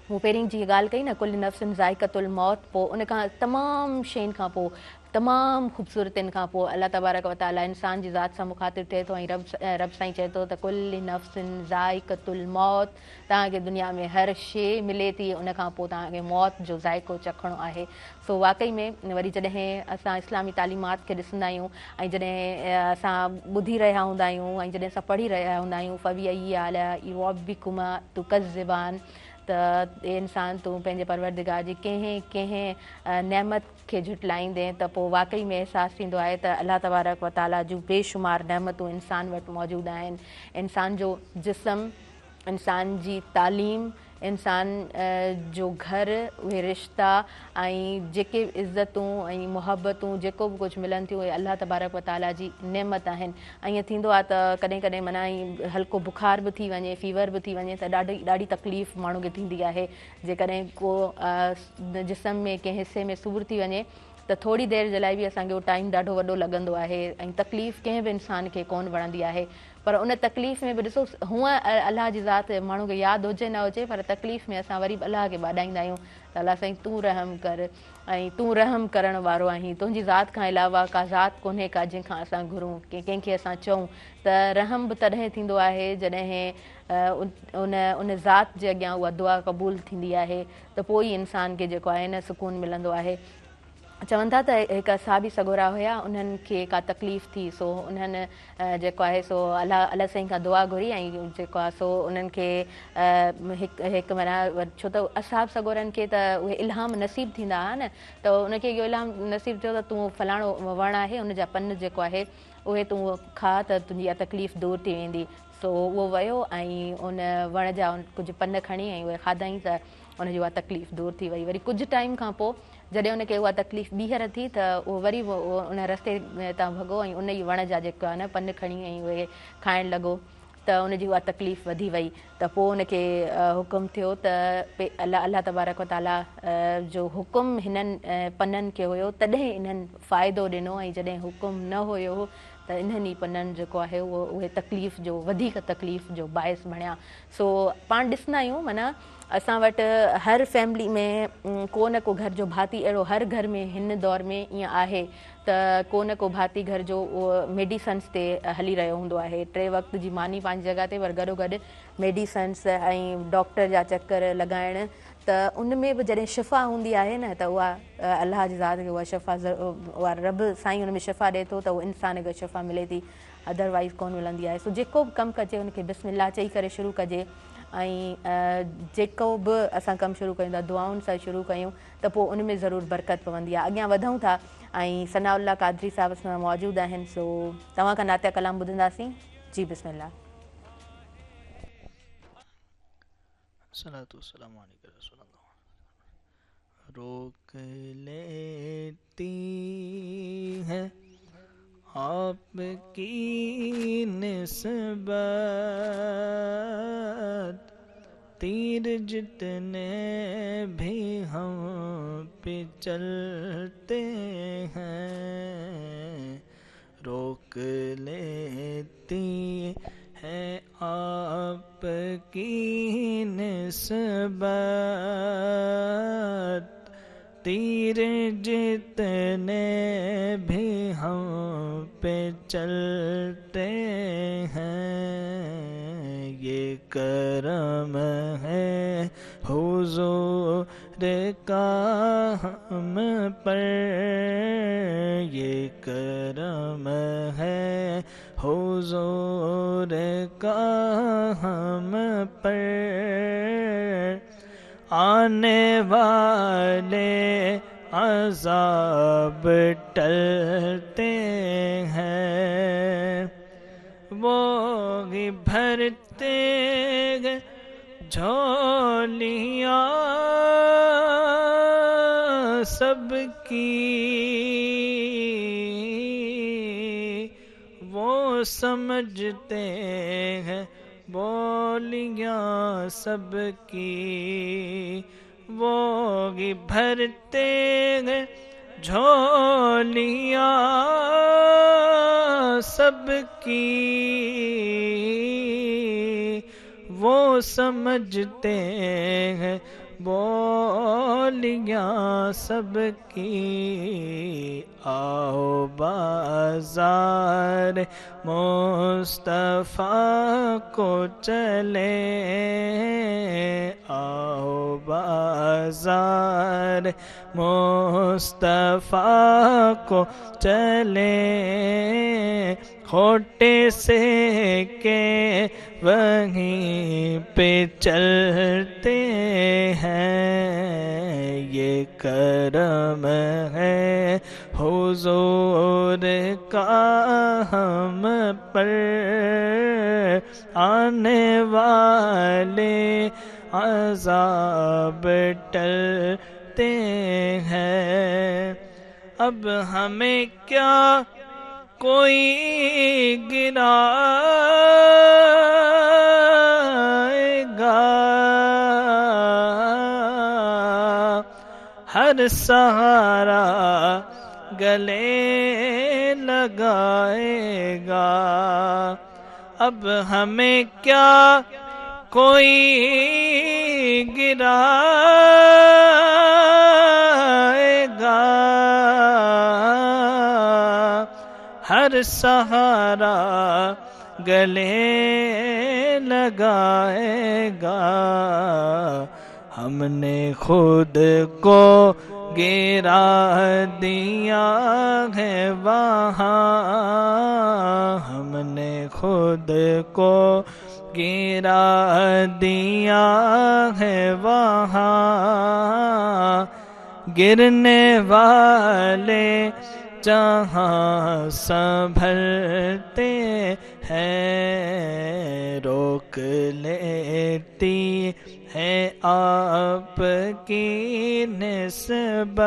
हू पहिरीं जी ॻाल्हि कई न कुल नफ़्सिन ज़ाइक़तुल मौत, पोइ उन खां तमामु शयुनि खां पोइ तमामु ख़ूबसूरतियुनि खां पोइ अलाह तबारक व तआला इंसान जी ज़ात सां मुखातिब थिए थो ऐं रब साईं चए थो त कुल नफ़्सिन ज़ाइक़तुल मौत, तव्हांखे दुनिया में हर शइ मिले थी, उन खां पोइ तव्हांखे मौत जो ज़ाइक़ो चखणो आहे। सो वाक़ई में वरी जॾहिं असां इस्लामी तालीमात खे ॾिसंदा आहियूं ऐं जॾहिं असां ॿुधी रहिया हूंदा आहियूं ऐं जॾहिं असां पढ़ी रहिया हूंदा आहियूं फ़बी आला रब्बिकुमा तुकज़्ज़िबान, त इंसान तूं पंहिंजे परवरदिगार जी कंहिं नेमत खे झुटलाईंदे त पोइ वाक़ई में अहसासु थींदो आहे त अलाह तबारक व ताला जूं बेशुमार नेमतूं इंसान वटि मौजूदु आहिनि। इंसान जो जिस्म, इंसान जी तालीम, इंसान जो घर, उहे रिश्ता ऐं जेके इज़तूं ऐं मुहबतूं जेको बि कुझु मिलनि थियूं उहे अलाह तबारक व ताला जी नेमत आहिनि। ऐं ईअं थींदो आहे त कॾहिं कॾहिं माना हल्को बुखार बि थी वञे, फीवर बि थी वञे त ॾाढी तकलीफ़ माण्हू खे थींदी आहे। जेकॾहिं को जिस्म में कंहिं हिसे में सूरु थी वञे त थोरी देरि जे लाइ बि असांखे उहो टाइम ॾाढो वॾो लॻंदो आहे ऐं तकलीफ़ कंहिं बि इंसान खे कोन वणंदी आहे। पर उन तकलीफ़ में बि ॾिसो, हूअं अलाह जी ज़ात माण्हू खे यादि हुजे न हुजे, पर तकलीफ़ में असां वरी बि अलाह खे ॿाॾाईंदा आहियूं त अलाह साईं तूं रहम कर ऐं तूं रहम करण वारो आहीं। तुंहिंजी ज़ात खां अलावा का ज़ात कोन्हे का जंहिंखां असां घुरूं, कंहिंखे असां चऊं। त रहम बि तॾहिं थींदो आहे जॾहिं उन ज़ात जे अॻियां उहा दुआ क़बूल थींदी आहे, त पोइ ई इंसान खे जेको आहे न सुकून मिलंदो आहे। चवनि था त हिकु साबी सगोरा हुया, उन्हनि खे का तकलीफ़ थी, सो उन्हनि जेको आहे सो अलाह साईं खां दुआ घुरी ऐं जेको आहे सो उन्हनि खे हिकु माना छो त असाब सगोरनि खे त उहे इल्हाम नसीब थींदा हुआ न, त उनखे इहो इल्हाम नसीब थियो त तूं फलाणो वणु आहे उन जा पन जेको आहे उहे तूं खा त तुंहिंजी इहा तकलीफ़ दूरि थी वेंदी। सो उहो वियो ऐं उन वण जा कुझु पन खणी ऐं उहे खाधईं त उनजी उहा तकलीफ़ दूरि थी वई। वरी कुझु टाइम खां पोइ जॾहिं उनखे उहा तकलीफ़ ॿीहर थी त उहो वरी उन रस्ते तां भॻो ऐं उन ई वण जा जेको आहे न पन खणी ऐं उहे खाइणु लॻो त उनजी उहा तकलीफ़ वधी वई। त पोइ उनखे हुकुम थियो त अलाह तबारक व ताला जो हुकुम हिननि पननि खे हुयो तॾहिं इन्हनि फ़ाइदो ॾिनो ऐं जॾहिं हुकुम न हुयो त इन्हनि ई पननि जेको आहे उहे तकलीफ़ जो वधीक तकलीफ़ जो बाहिस बणिया। सो पाण ॾिसंदा आहियूं माना असां वटि हर फैमिली में को न को घर जो भाती अहिड़ो हर घर में हिन दौर में ईअं आहे त को न को भाती घर जो उहो मेडिसन्स ते हली रहियो हूंदो आहे। 3 वक़्त जी मानी पंहिंजी जॻह ते, पर गॾोगॾु मेडिसन्स ऐं डॉक्टर जा चकर लॻाइण, त उन में बि जॾहिं शिफ़ा हूंदी आहे न त उहा अलाह जी ज़ात खे उहा शिफ़ा उहा रब साईं हुन में शिफ़ा ॾिए थो त उहो इंसान खे शिफ़ा मिले थी, अदरवाइज़ कोन मिलंदी आहे। सो जेको बि कमु कजे हुनखे बिस्मिल्लाह चई करे शुरू कजे ऐं जेको बि असां कमु शुरू कयूं था दुआउनि सां शुरू कयूं त पोइ उन में ज़रूरु बरकत पवंदी आहे। अॻियां वधूं था ऐं सनाउल्ला कादरी साहिब सां मौजूदु आहिनि। सो तव्हां खां नातिया कलाम ॿुधंदासीं। जी बिस्मिल्लाह। रोक लेती है آپ کی نسبت تیر جتنے بھی ہم پہ چلتے ہیں روک لیتی ہے آپ کی نسبت تیر جتنے بھی ہم پہ چلتے ہیں یہ کرم ہے حضور کا ہم پر یہ کرم ہے حضور کا ہم پر آنے والے عذاب ٹلتے ہیں وہ ہی بھرتے گئے جھولیاں سب کی وہ سمجھتے ہیں بولیاں سب کی وہ ہی بھرتے ہیں جھولیاں سب کی وہ سمجھتے ہیں بولیاں سب کی آؤ بازار مصطفیٰ کو چلے آؤ بازار مصطفیٰ کو چلے کھوٹے سے کے وہیں پہ چلتے ہیں یہ کرم ہے حضور کا ہم پر آنے والے عذاب ٹلتے ہیں اب ہمیں کیا کوئی گرائے گا ہر سہارا گلے لگائے گا اب ہمیں کیا کوئی گرائے گا ہر سہارا گلے لگائے گا ہم نے خود کو گرا دیا ہے وہاں ہم نے خود کو گرا دیا ہے وہاں گرنے والے جہاں سنبھلتے ہیں روک لیتی ہے آپ کی نسبت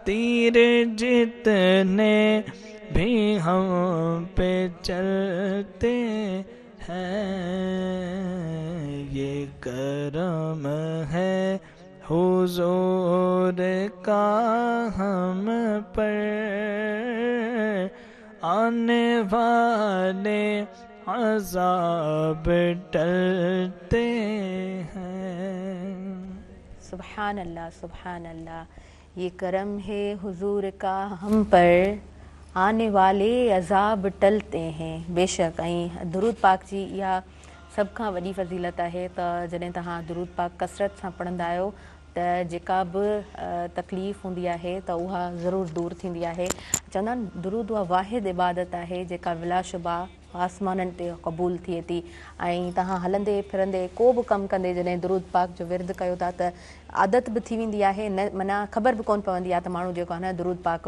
تیر جتنے بھی ہم پہ چلتے ہیں یہ کرم ہے حضور کا ہم پر آنے والے عذاب ٹلتے ہیں سبحان اللہ سبحان اللہ یہ کرم ہے حضور کا ہم پر آنے والے عذاب ٹلتے ہیں بے شک ऐं درود پاک जी इहा सभ खां वॾी फज़ीलत आहे त जॾहिं तव्हां दुरूद पाक कसरत सां पढ़ंदा आहियो त जेका बि तकलीफ़ हूंदी आहे त उहा ज़रूरु दूरि थींदी आहे चवंदा आहिनि दुरूद उहा वाहिद इबादत आहे जेका बिलाशुबा आसमाननि ते क़बूल थिए थी ऐं तव्हां हलंदे फिरंदे को बि कमु कंदे जॾहिं दुरूद पाक जो विर्द कयो था त आदत बि थी वेंदी आहे न माना ख़बर बि कोन पवंदी आहे त माण्हू जेको आहे न दुरूद पाक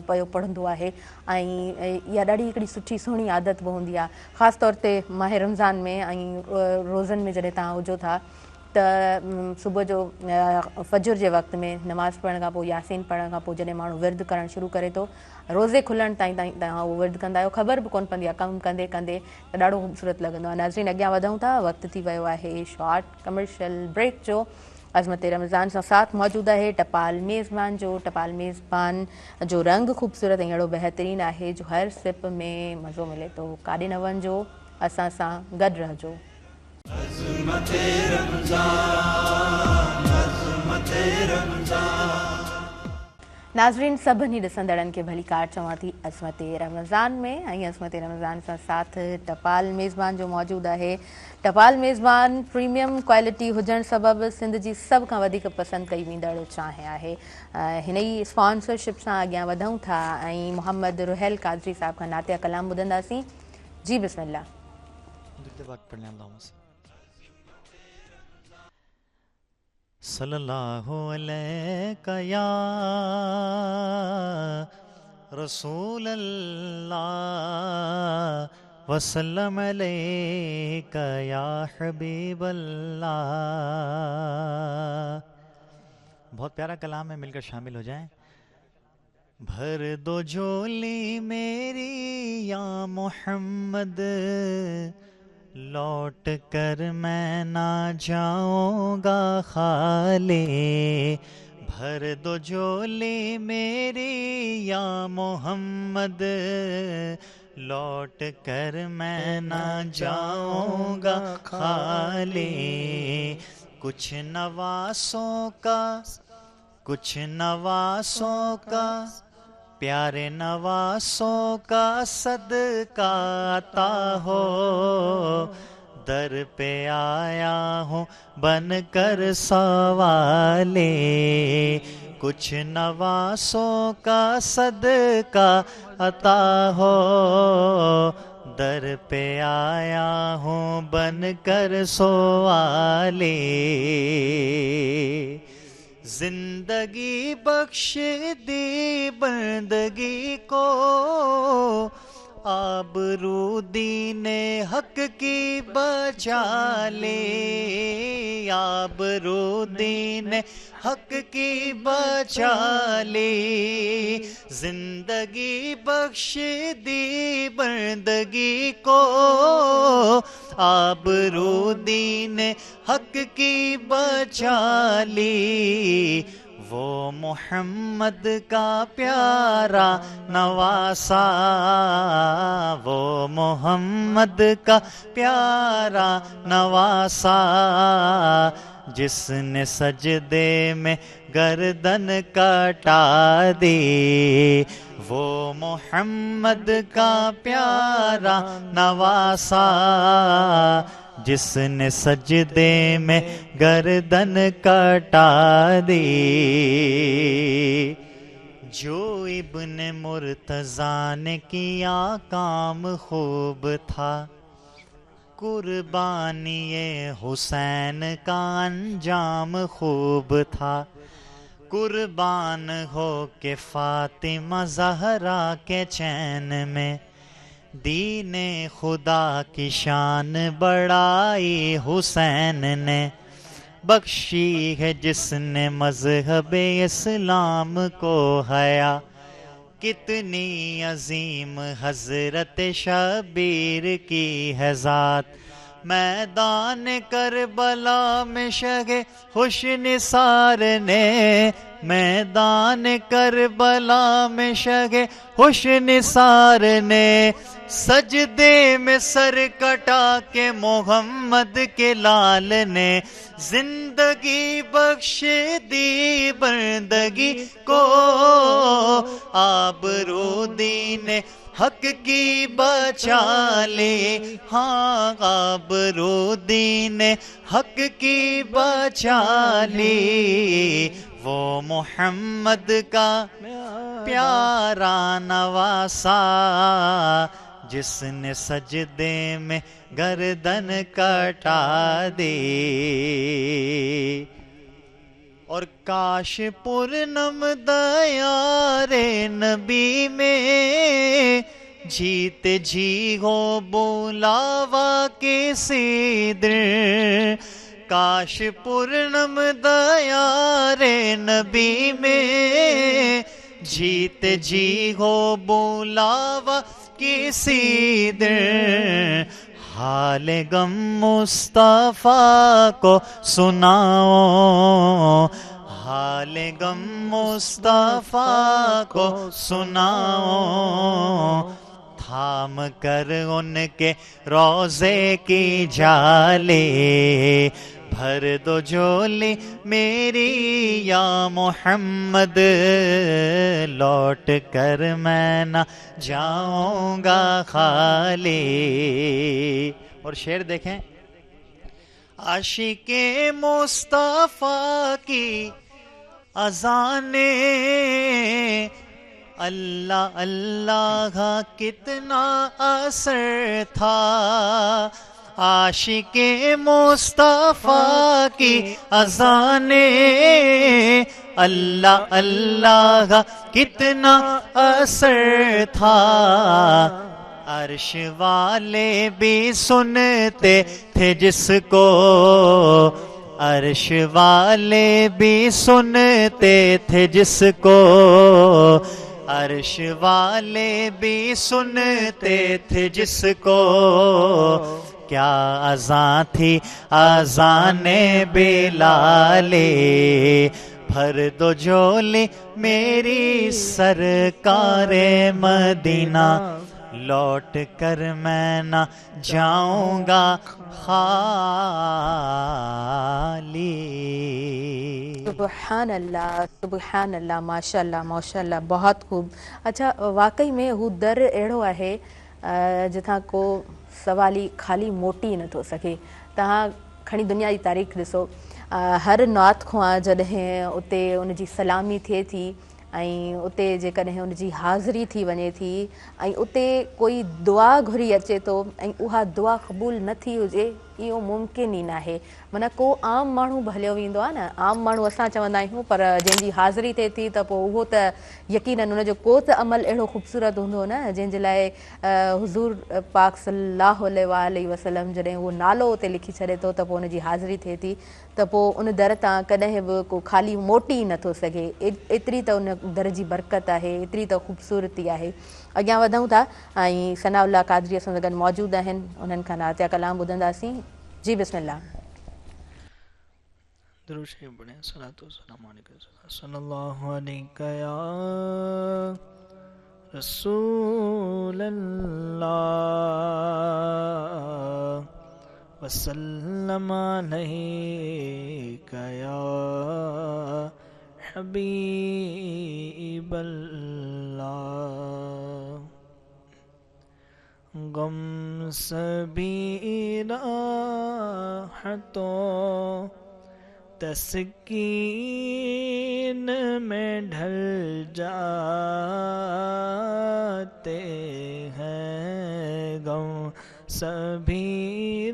पियो पढ़ंदो आहे ऐं इहा ॾाढी हिकिड़ी सुठी सुहिणी आदत बि हूंदी आहे ख़ासि तौर ते माह रमज़ान में ऐं रोज़नि में जॾहिं तव्हां हुजो था त सुबुह जो फजर जे वक़्त में नमाज़ पढ़ण खां पोइ यासीन पढ़ण खां पोइ जॾहिं माण्हू विर्द करणु शुरू करे थो, रोज़े खुलण ताईं तव्हां उहो विर्द कंदा आहियो, ख़बर बि कोन पवंदी आहे, कमु कंदे कंदे त ॾाढो ख़ूबसूरत लॻंदो आहे। नाज़रीन, अॻियां वधूं था, वक़्तु थी वियो आहे शॉर्ट कमर्शियल ब्रेक जो। अज़मत रमज़ान सां साथ मौजूदु आहे टपाल मेज़बान जो। टपाल मेज़बान जो रंग ख़ूबसूरत ऐं अहिड़ो बहितरीनु आहे जो हर सिप में मज़ो मिले थो। काॾे न वञिजो, असां सां गॾु रहजो। नाज़रीन, सभिनी ॾिसंदड़नि खे भली कार चवां थी अज़मत रमज़ान में, ऐं अज़मत रमज़ान सां साथ टपाल मेज़बान जो मौजूदु आहे। टपाल मेज़बान प्रीमियम क्वालिटी हुजण सबबि सिंध जी सभ खां वधीक पसंदि कई वेंदड़ चांहि आहे। हिन ई स्पॉन्सरशिप सां अॻियां वधूं था ऐं मोहम्मद रुहैल कादरी साहब खां नातिया कलाम ॿुधंदासीं। जी बिस्मिल्लाह। सल्लल्लाहु अलैका या रसूल अल्लाह वसल्लम अलैका या हबीब अल्लाह। बहुत प्यारा कलाम है, मिलकर शामिल हो जाएं। भर दो झोली मेरी या मोहम्मद, लौट कर मैं ना जाऊंगा खाली। भर दो झोली मेरी या मोहम्मद, लौट कर मैं ना जाऊंगा खाली। कुछ नवासों का प्यारे नवासों का सदका आता हो। दर पे आया हूँ बन कर सवाले। कुछ नवासों का सदका अता हो। दर पे आया हूँ बन कर सवाले। जिंदगी बख्श दी बंदगी को, आबरू दीने हक की बचा ले। आबरू दीने हक की बचा ले। जिंदगी बख्श दी बंदगी को, आबरू दीने हक की बचा ली। वो मोहम्मद का प्यारा नवासा, वो मोहम्मद का प्यारा नवासा, जिसने सजदे में गर्दन कटा दी। वो मोहम्मद का प्यारा नवासा, जिसने सजदे में गर्दन कटा दी। जो इब्ने मुर्तज़ा ने किया काम खूब था, कुर्बानी हुसैन का अंजाम खूब था। कुर्बान हो के फातिमा ज़हरा के चैन में, दीने खुदा की शान बढ़ाई हुसैन ने। बख्शी है जिसने मज़हब इस्लाम को हया, कितनी अजीम हज़रत शबीर की है ज़ात। मैदान करबला में शगे हुस्न-ए-सार ने, मैदान करबला में शगे हुस्न-ए-सार ने, सजदे में सर कटा के मोहम्मद के लाल ने। जिंदगी बख्श दी बंदगी को, आबरू दीने हक की बचा ले। हाँ, आबरू दीने हक की बचा ले। वो मोहम्मद का प्यारा नवासा, जिसने सजदे में गर्दन कटा दी। और काश पूर्णम दयारे नबी में, जीते जी हो बुलावा के सीदर। کاش پورنم دیارے نبی میں جیتے جی ہو بلاوا کسی دن حال غم مصطفیٰ کو سناؤ حال غم مصطفیٰ کو سناؤ تھام کر ان کے روضے کی جالے بھر دو جھولی میری یا محمد لوٹ کر میں نہ جاؤں گا خالی. اور شعر دیکھیں عاشق مصطفیٰ کی اذانیں اللہ اللہ کا کتنا اثر تھا عاشق مصطفیٰ کی اذانیں اللہ اللہ کا کتنا اثر تھا عرش والے بھی سنتے تھے جس کو عرش والے بھی سنتے تھے جس کو عرش والے بھی سنتے تھے جس کو کیا اذان تھی اذان بلال بھر دو جھولی میری سرکار مدینہ لوٹ کر میں نہ جاؤں گا خالی. سبحان اللہ ماشاء اللہ بہت خوب. اچھا واقعی میں ہو در اڑو ہے جتھاں کو سوالی خالی موٹی نہ تھو سکے. تہاں کھنی دنیا کی تاریخ ॾिसो ہر نعت کھواں جڏहिं اتے ان جی سلامی تھے تھی ऐं उते जेकॾहिं उन जी हाज़िरी थी वञे थी ऐं उते कोई दुआ घुरी अचे थो ऐं उहा दुआ क़बूल न थी हुजे इहो मुमकिन ई न आहे. माना को आम माण्हू बि हलियो वेंदो आहे न आम माण्हू असां चवंदा आहियूं पर जंहिंजी हाज़िरी थिए थी त पोइ उहो त यकीनन उनजो को त अमल अहिड़ो ख़ूबसूरत हूंदो न जंहिंजे लाइ हुज़ूर पाक सल्लल्लाहु अलैहि वसल्लम जॾहिं उहो नालो उते लिखी छॾे थो त पोइ उनजी हाज़िरी थिए थी त पोइ उन दर तां कॾहिं बि को ख़ाली मोटी नथो सघे. एतिरी त उन दर जी बरकत आहे एतिरी त ख़ूबसूरती आहे. अॻियां वधूं था ऐं सनाउल्लाह क़ादरी असां सां गॾु मौजूदु आहिनि उन्हनि खां नातिया कलाम ॿुधंदासीं. जी बिस्मिल्लाह. درود شریف پڑھیں صلوات و سلام علیکہ صلی اللہ علیہ یا رسول اللہ وسلم علیہ یا حبیب اللہ. غم سبھی راحتوں تسکین میں ڈھل جاتے ہیں غم سبھی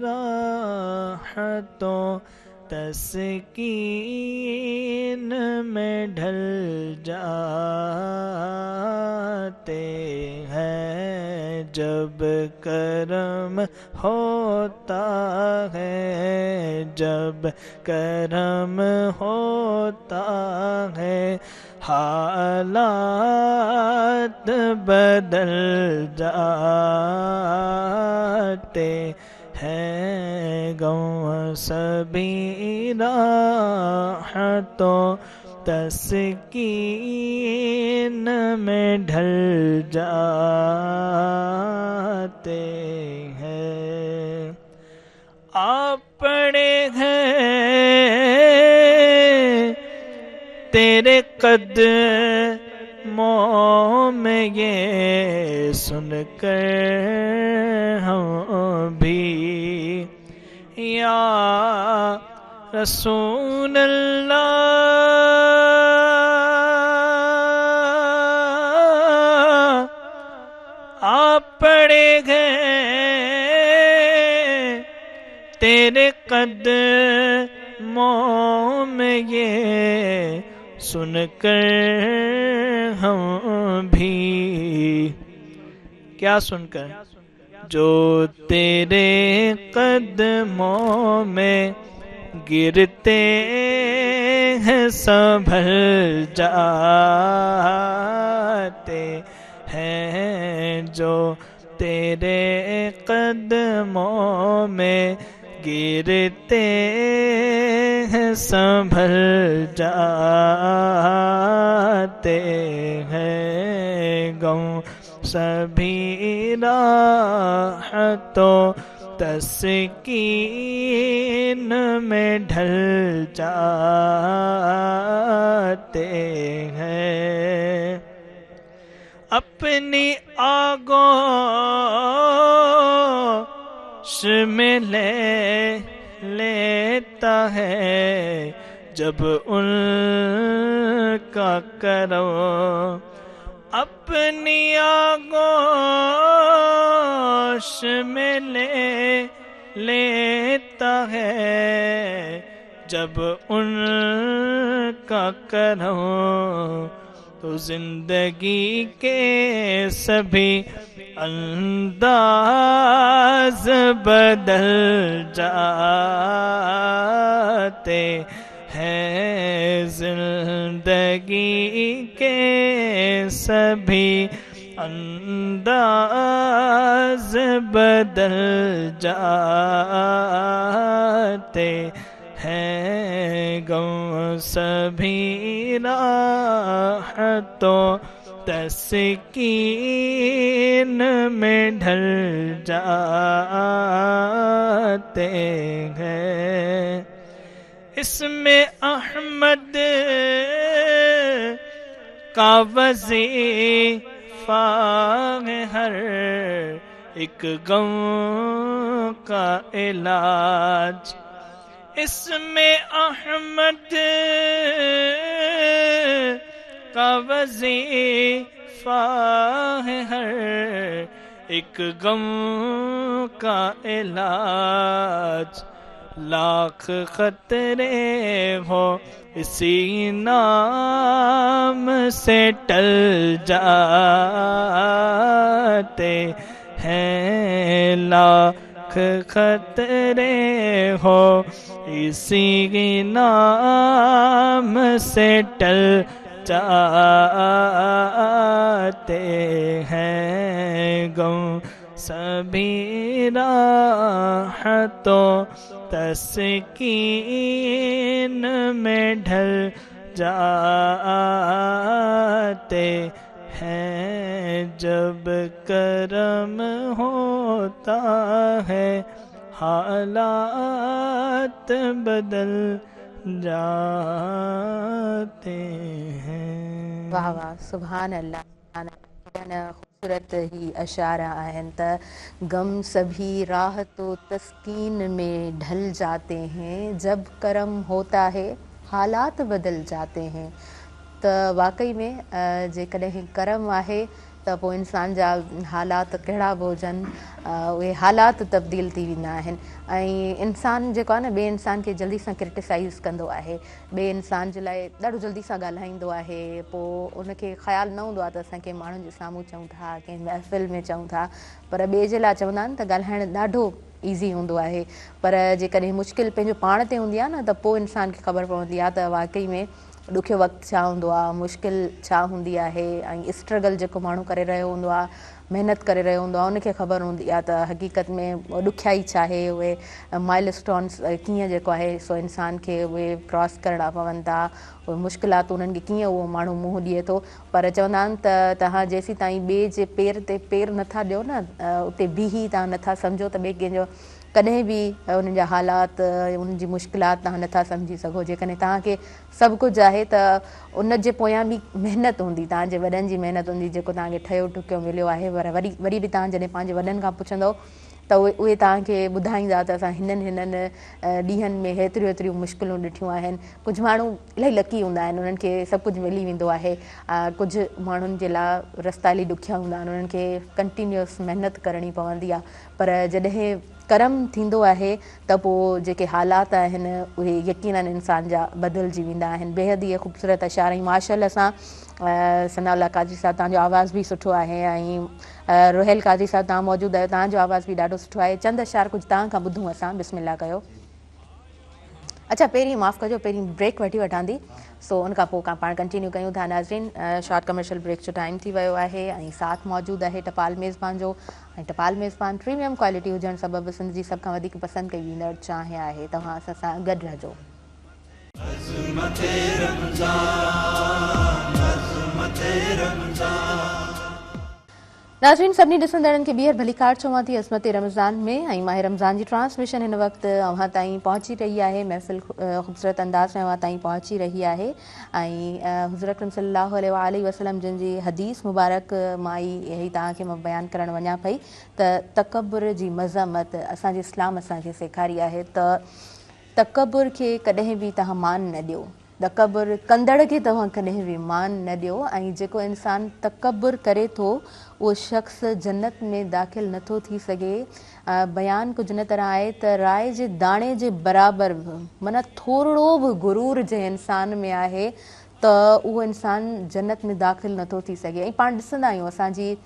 راحتوں تسکین میں ڈھل جاتے ہیں جب کرم ہوتا ہے جب کرم ہوتا ہے حالات بدل جاتے ہیں غم سبھی راحتوں تسکین میں ڈھل جاتے ہیں. آپ پڑے ہیں تیرے قدموں میں یہ سن کر ہم بھی یا رسول اللہ آپ پڑے گئے تیرے قدموں میں یہ سن کر ہم بھی کیا سن کر جو تیرے قدموں میں گرتے ہیں سنبھل جاتے ہیں جو تیرے قدموں میں گرتے ہیں سنبھل جاتے ہیں غم سبھی راحتوں تسکین میں ڈھل جاتے ہیں اپنی آغوش میں لے لیتا ہے جب ان کا کرو اپنی آغوش میں لے لیتا ہے جب ان کا کرو تو زندگی کے سبھی انداز بدل جاتے ہیں زندگی کے سبھی انداز بدل جاتے ہیں غم سبھی راحتوں تسکین میں ڈھل جاتے ہیں اس میں احمد کا وظیفہ ہے ہر ایک غم کا علاج اس میں احمد کا وظیفہ ہے ہر ایک غم کا علاج لاکھ خطرے ہو اسی نام سے ٹل جاتے ہیں لاکھ خطرے ہو اسی نام سے ٹل جاتے ہیں غم سبھی راحتوں تسکین میں ڈھل جاتے ہیں جب کرم ہوتا ہے حالات بدل جاتے ہیں واہ واہ سبحان اللہ خوبصورت ہی اشعار آہن تا غم سبھی راحت و تسکین میں ڈھل جاتے ہیں جب کرم ہوتا ہے حالات بدل جاتے ہیں تو واقعی میں جيڪڏهن کرم آهي त पोइ इंसान जा हालात कहिड़ा बि हुजनि उहे हालात तब्दील थी वेंदा आहिनि ऐं इंसान जेको आहे न ॿिए इंसान खे जल्दी सां क्रिटिसाइज़ कंदो आहे ॿिए इंसान जे लाइ ॾाढो जल्दी सां ॻाल्हाईंदो आहे पोइ उनखे ख़्यालु न हूंदो आहे त असां कंहिं माण्हुनि जे साम्हूं चऊं था कंहिं महफ़िल में चऊं था पर ॿिए जे लाइ चवंदा आहिनि त ॻाल्हाइणु ॾाढो ईज़ी हूंदो आहे पर जेकॾहिं मुश्किल पंहिंजो पाण ते हूंदी आहे न त पोइ इंसान खे ख़बर पवंदी आहे त वाक़ई में ॾुखियो वक़्तु छा हूंदो आहे मुश्किल छा हूंदी आहे ऐं स्ट्रगल जेको माण्हू करे रहियो हूंदो आहे महिनत करे रहियो हूंदो आहे उनखे ख़बर हूंदी आहे त हक़ीक़त में ॾुखियाई छा आहे उहे माइलस्टोन्स कीअं जेको आहे सो इंसान खे उहे क्रॉस करणा पवनि था उहे मुश्किलात उन्हनि खे कीअं उहो माण्हू मुंहुं ॾिए थो पर चवंदा आहिनि त तव्हां जेसीं ताईं ॿिए जे पेर ते पेर नथा ॾियो न उते बीही तव्हां नथा सम्झो त ॿिए कंहिंजो कॾहिं बि उन्हनि जा हालात उन्हनि जी मुश्किलात तव्हां नथा सम्झी सघो जेकॾहिं तव्हांखे सभु कुझु आहे त उन जे पोयां बि महिनत हूंदी तव्हांजे वॾनि जी महिनत हूंदी जेको तव्हांखे ठहियो ठुकियो मिलियो आहे पर वरी बि तव्हां जॾहिं पंहिंजे वॾनि खां पुछंदव त उहे तव्हांखे ॿुधाईंदा त असां हिननि ॾींहंनि में हेतिरियूं मुश्किलूं ॾिठियूं आहिनि कुझु माण्हू इलाही लकी हूंदा आहिनि उन्हनि खे सभु कुझु मिली वेंदो आहे कुझु माण्हुनि जे लाइ रस्ता इलाही ॾुखिया हूंदा आहिनि उन्हनि खे कंटिन्यूअस महिनत करणी पवंदी आहे पर जॾहिं करम थींदो आहे त पोइ जेके हालात आहिनि उहे यकीनन इंसान जा बदिलजी वेंदा आहिनि बेहद इहे ख़ूबसूरत अशार ऐं माशाअल्लाह सां सनाउल्लाह काज़ी साहिबु तव्हांजो आवाज़ बि सुठो आहे ऐं रोहेल काज़ी साहिबु तव्हां मौजूदु आहियो तव्हांजो आवाज़ बि ॾाढो सुठो आहे चंद अशार कुझु तव्हां खां ॿुधूं असां बिस्मिल्लाह कयो अच्छा पहिरीं माफ़ु कजो, पहिरीं ब्रेक वठी वठां थी, सो उन खां पोइ पाण कंटिन्यू कयूं था। नाज़रीन, शॉर्ट कमर्शियल ब्रेक जो टाइम थी वियो आहे ऐं साथ मौजूदु आहे टपाल मेज़बान जो, ऐं टपाल मेज़बान प्रीमियम क्वालिटी हुजणु सबबु सिंध जी सभ खां वधीक पसंदि कई वेंदड़ चांहि आहे। तव्हां असां सां गॾु रहजो। नाज़रीन, सभिनी ॾिसंदड़नि खे ॿीहर भलीकार चवां थी अज़मत रमज़ान में, ऐं माह रमज़ान जी ट्रांसमिशन हिन वक़्तु अव्हां ताईं पहुची रही आहे। महफ़िल ख़ूबसूरत अंदाज़ में अव्हां ताईं पहुची रही आहे ऐं हुज़ूर अकरम सल्लल्लाहु अलैहि वसल्लम जिन जी हदीस मुबारक मां ई तव्हांखे मां बयानु करणु वञा पई त तकब्बुर जी मज़मत असांजे इस्लाम असांखे सेखारी आहे त तकब्बुर खे कॾहिं बि तव्हां मान न ॾियो, तकब्बुर कंदड़ खे तव्हां कॾहिं बि मान न ॾियो, ऐं जेको इंसानु तकब्बुर करे थो उहो शख़्स जन्नत में दाख़िल नथो थी सघे। बयानु कुझु न तरह आहे त राय जे दाणे जे बराबरि माना थोरो बि गुरूर जे इंसान में आहे त उहो इंसानु जन्नत में दाख़िल नथो थी सघे। ऐं पाण ॾिसंदा आहियूं असांजी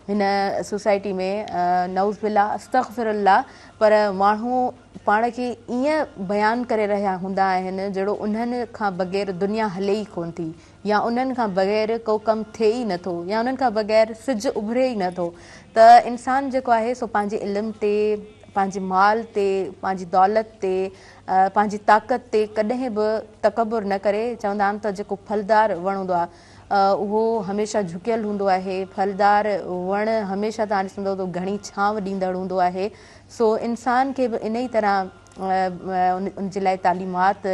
हिन सोसाइटी में नऊज़ बिल्लाह अस्तग़फिरुल्लाह, पर माण्हू पाण खे ईअं बयानु करे रहिया हूंदा आहिनि जहिड़ो उन्हनि खां बग़ैर दुनिया हले ई कोन थी, या उन्हनि खां बग़ैर को कमु थिए ई नथो, या उन्हनि खां बग़ैर सिजु उभिरे ई नथो। त इंसानु जेको आहे सो पंहिंजे इल्म ते, पंहिंजे माल ते, पंहिंजी दौलत ते, पंहिंजी ताक़त ते कॾहिं बि तकब्बुर न करे। चवंदा आहिनि त जेको फलदार वण हूंदो आहे उहो हमेशह झुकियल हूंदो आहे, फलदार वण हमेशह तव्हां ॾिसंदो त घणी छांव ॾींदड़ हूंदो आहे। सो इंसान खे बि इन ई तरह उन जे लाइ तालीमात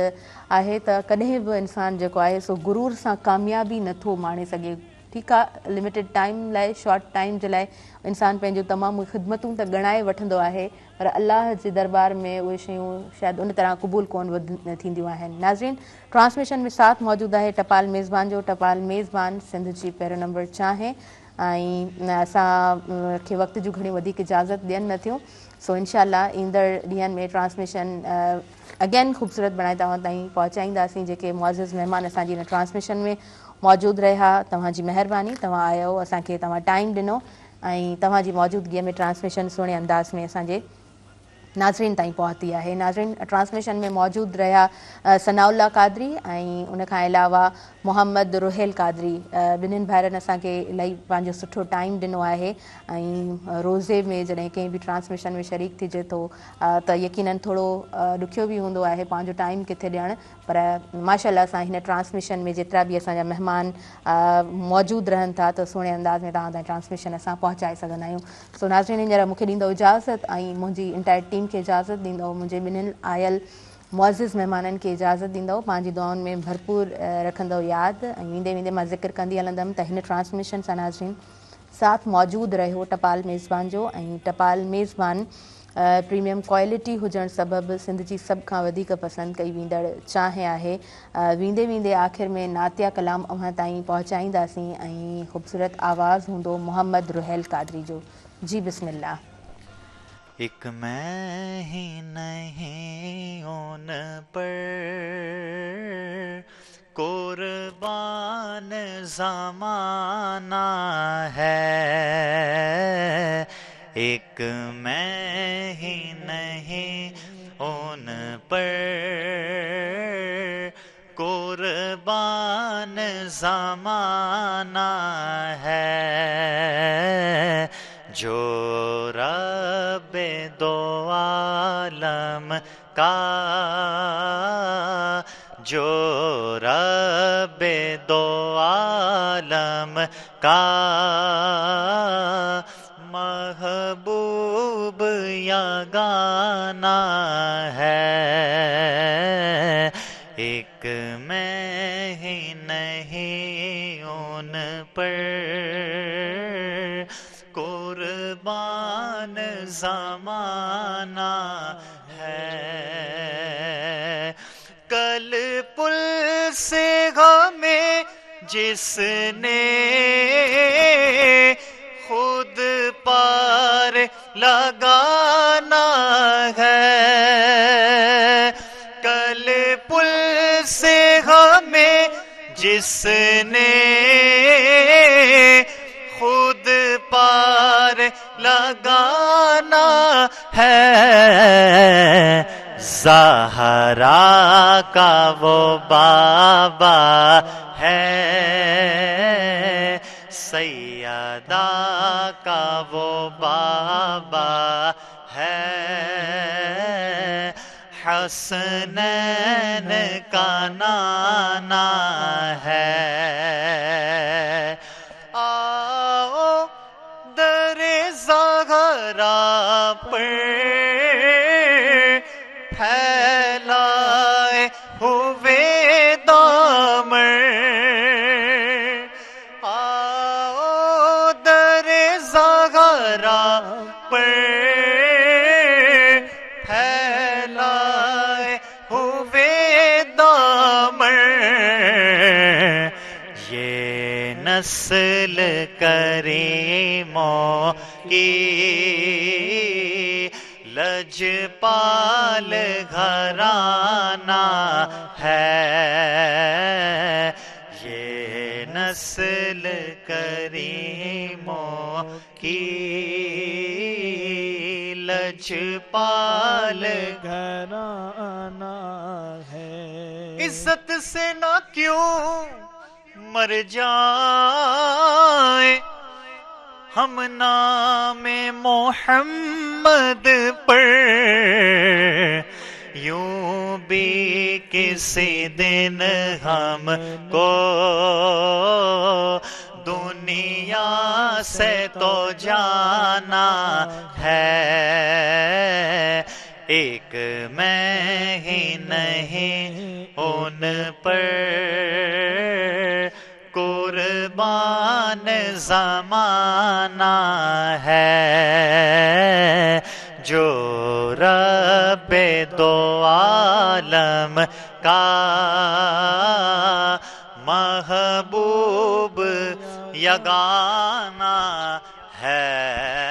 आहे त कॾहिं बि इंसानु जेको आहे सो गुरूर सां कामयाबी नथो माणे सघे। ठीकु आहे, लिमिटेड टाइम लाइ, शॉर्ट टाइम जे लाइ इंसानु पंहिंजो तमामु ख़िदमतूं त ॻणाए वठंदो आहे, पर अलाह जे दरबार में उहे शयूं शायदि उन तरह क़बूल कोन थींदियूं आहिनि। नाज़रीन, ट्रांसमिशन में साथ मौजूदु आहे टपाल मेज़बान जो। टपाल मेज़बान सिंध जी पहिरियों नंबर चांहि, ऐं असां खे वक़्त जूं घणी वधीक इजाज़त ॾियनि नथियूं। सो इनशाअल्लाह ईंदड़ ॾींहंनि में ट्रांसमिशन अगेन ख़ूबसूरत बणाए तव्हां ताईं पहुचाईंदासीं। जेके मुअज़्ज़िज़ महिमान असांजी हिन ट्रांसमिशन में मौजूदु रहिया, तव्हांजी महिरबानी, तव्हां आयो, असांखे तव्हां टाइम ॾिनो ऐं तव्हांजी मौजूदगीअ में ट्रांसमिशन सुहिणे अंदाज़ में असांजे नाज़रीन ताईं पहुती आहे। नाज़रीन, ट्रांसमिशन में मौजूदु रहिया सनाउल्ला कादरी ऐं उनखां अलावा मोहम्मद रुहेल कादरी, ॿिन्हिनि भाइरनि असांखे इलाही पंहिंजो सुठो टाइम ॾिनो आहे। ऐं रोज़े में जॾहिं कंहिं बि ट्रांसमिशन में शरीक थिजे थो त यकीननि थोरो ॾुखियो बि हूंदो आहे पंहिंजो टाइम किथे ॾियणु, पर माशाअल्लाह असां हिन ट्रांसमिशन में जेतिरा बि असांजा महिमान मौजूदु रहनि था त सुहिणे अंदाज़ में तव्हां ताईं ट्रांसमिशन असां पहुचाए सघंदा आहियूं। सो नाज़रीन, हींअर मूंखे ॾींदो इजाज़त ऐं मुंहिंजी इंटायर टीम खे इजाज़त ॾींदो, मुंहिंजे ॿिन्हिनि आयल मुअज़्ज़िज़ महिमाननि खे इजाज़त ॾींदो, पंहिंजी दुआउनि में भरपूर रखंदो यादि। ऐं वेंदे वेंदे मां ज़िक्र कंदी हलंदमि त हिन ट्रांसमिशन सां नाज़रीन साथ मौजूदु रहियो टपाल मेज़बान जो, ऐं टपाल मेज़बान प्रीमियम क्वालिटी हुजणु सबबु सिंध जी सभ खां वधीक पसंदि कई वेंदड़ चांहि आहे। वेंदे वेंदे आख़िर में नातिया कलाम अव्हां ताईं पहुचाईंदासीं ऐं ख़ूबसूरत आवाज़ हूंदो मोहम्मद रुहेल कादरी जो। जी बिस्मिल्लाह। एक मैं ही नहीं उन पर कुर्बान ज़माना है, एक मैं ही नहीं उन पर कुर्बान ज़माना है, जो रब्बे दो आलम का, जो रब्बे दो आलम का महबूब या गाना है, एक मैं ही नहीं उन पर कुर्बान ज़माना है। कल पुल से हमें जिसने खुद पार लगाना है, कल पुल से हमें जिसने खुद पार लगाना है, زہرا کا وہ بابا ہے، سیدہ کا وہ بابا ہے، حسنین کا نانا ہے۔ آؤ در زہرا پر پھیلائے ہوئے دامن، آؤ در زہرا پر پھیلائے ہوئے دامن، یہ نسل کریموں کی لجپال گھرانہ ہے، یہ نسل کریموں کی لجپال گھرانہ ہے۔ عزت سے نہ کیوں مر جائیں ہم نام محمد پر، یوں بھی کسی دن ہم کو دنیا سے تو جانا ہے، ایک میں ہی نہیں ان پر قربان زمانہ ہے، جو رب دو عالم کا محبوب یگانہ ہے۔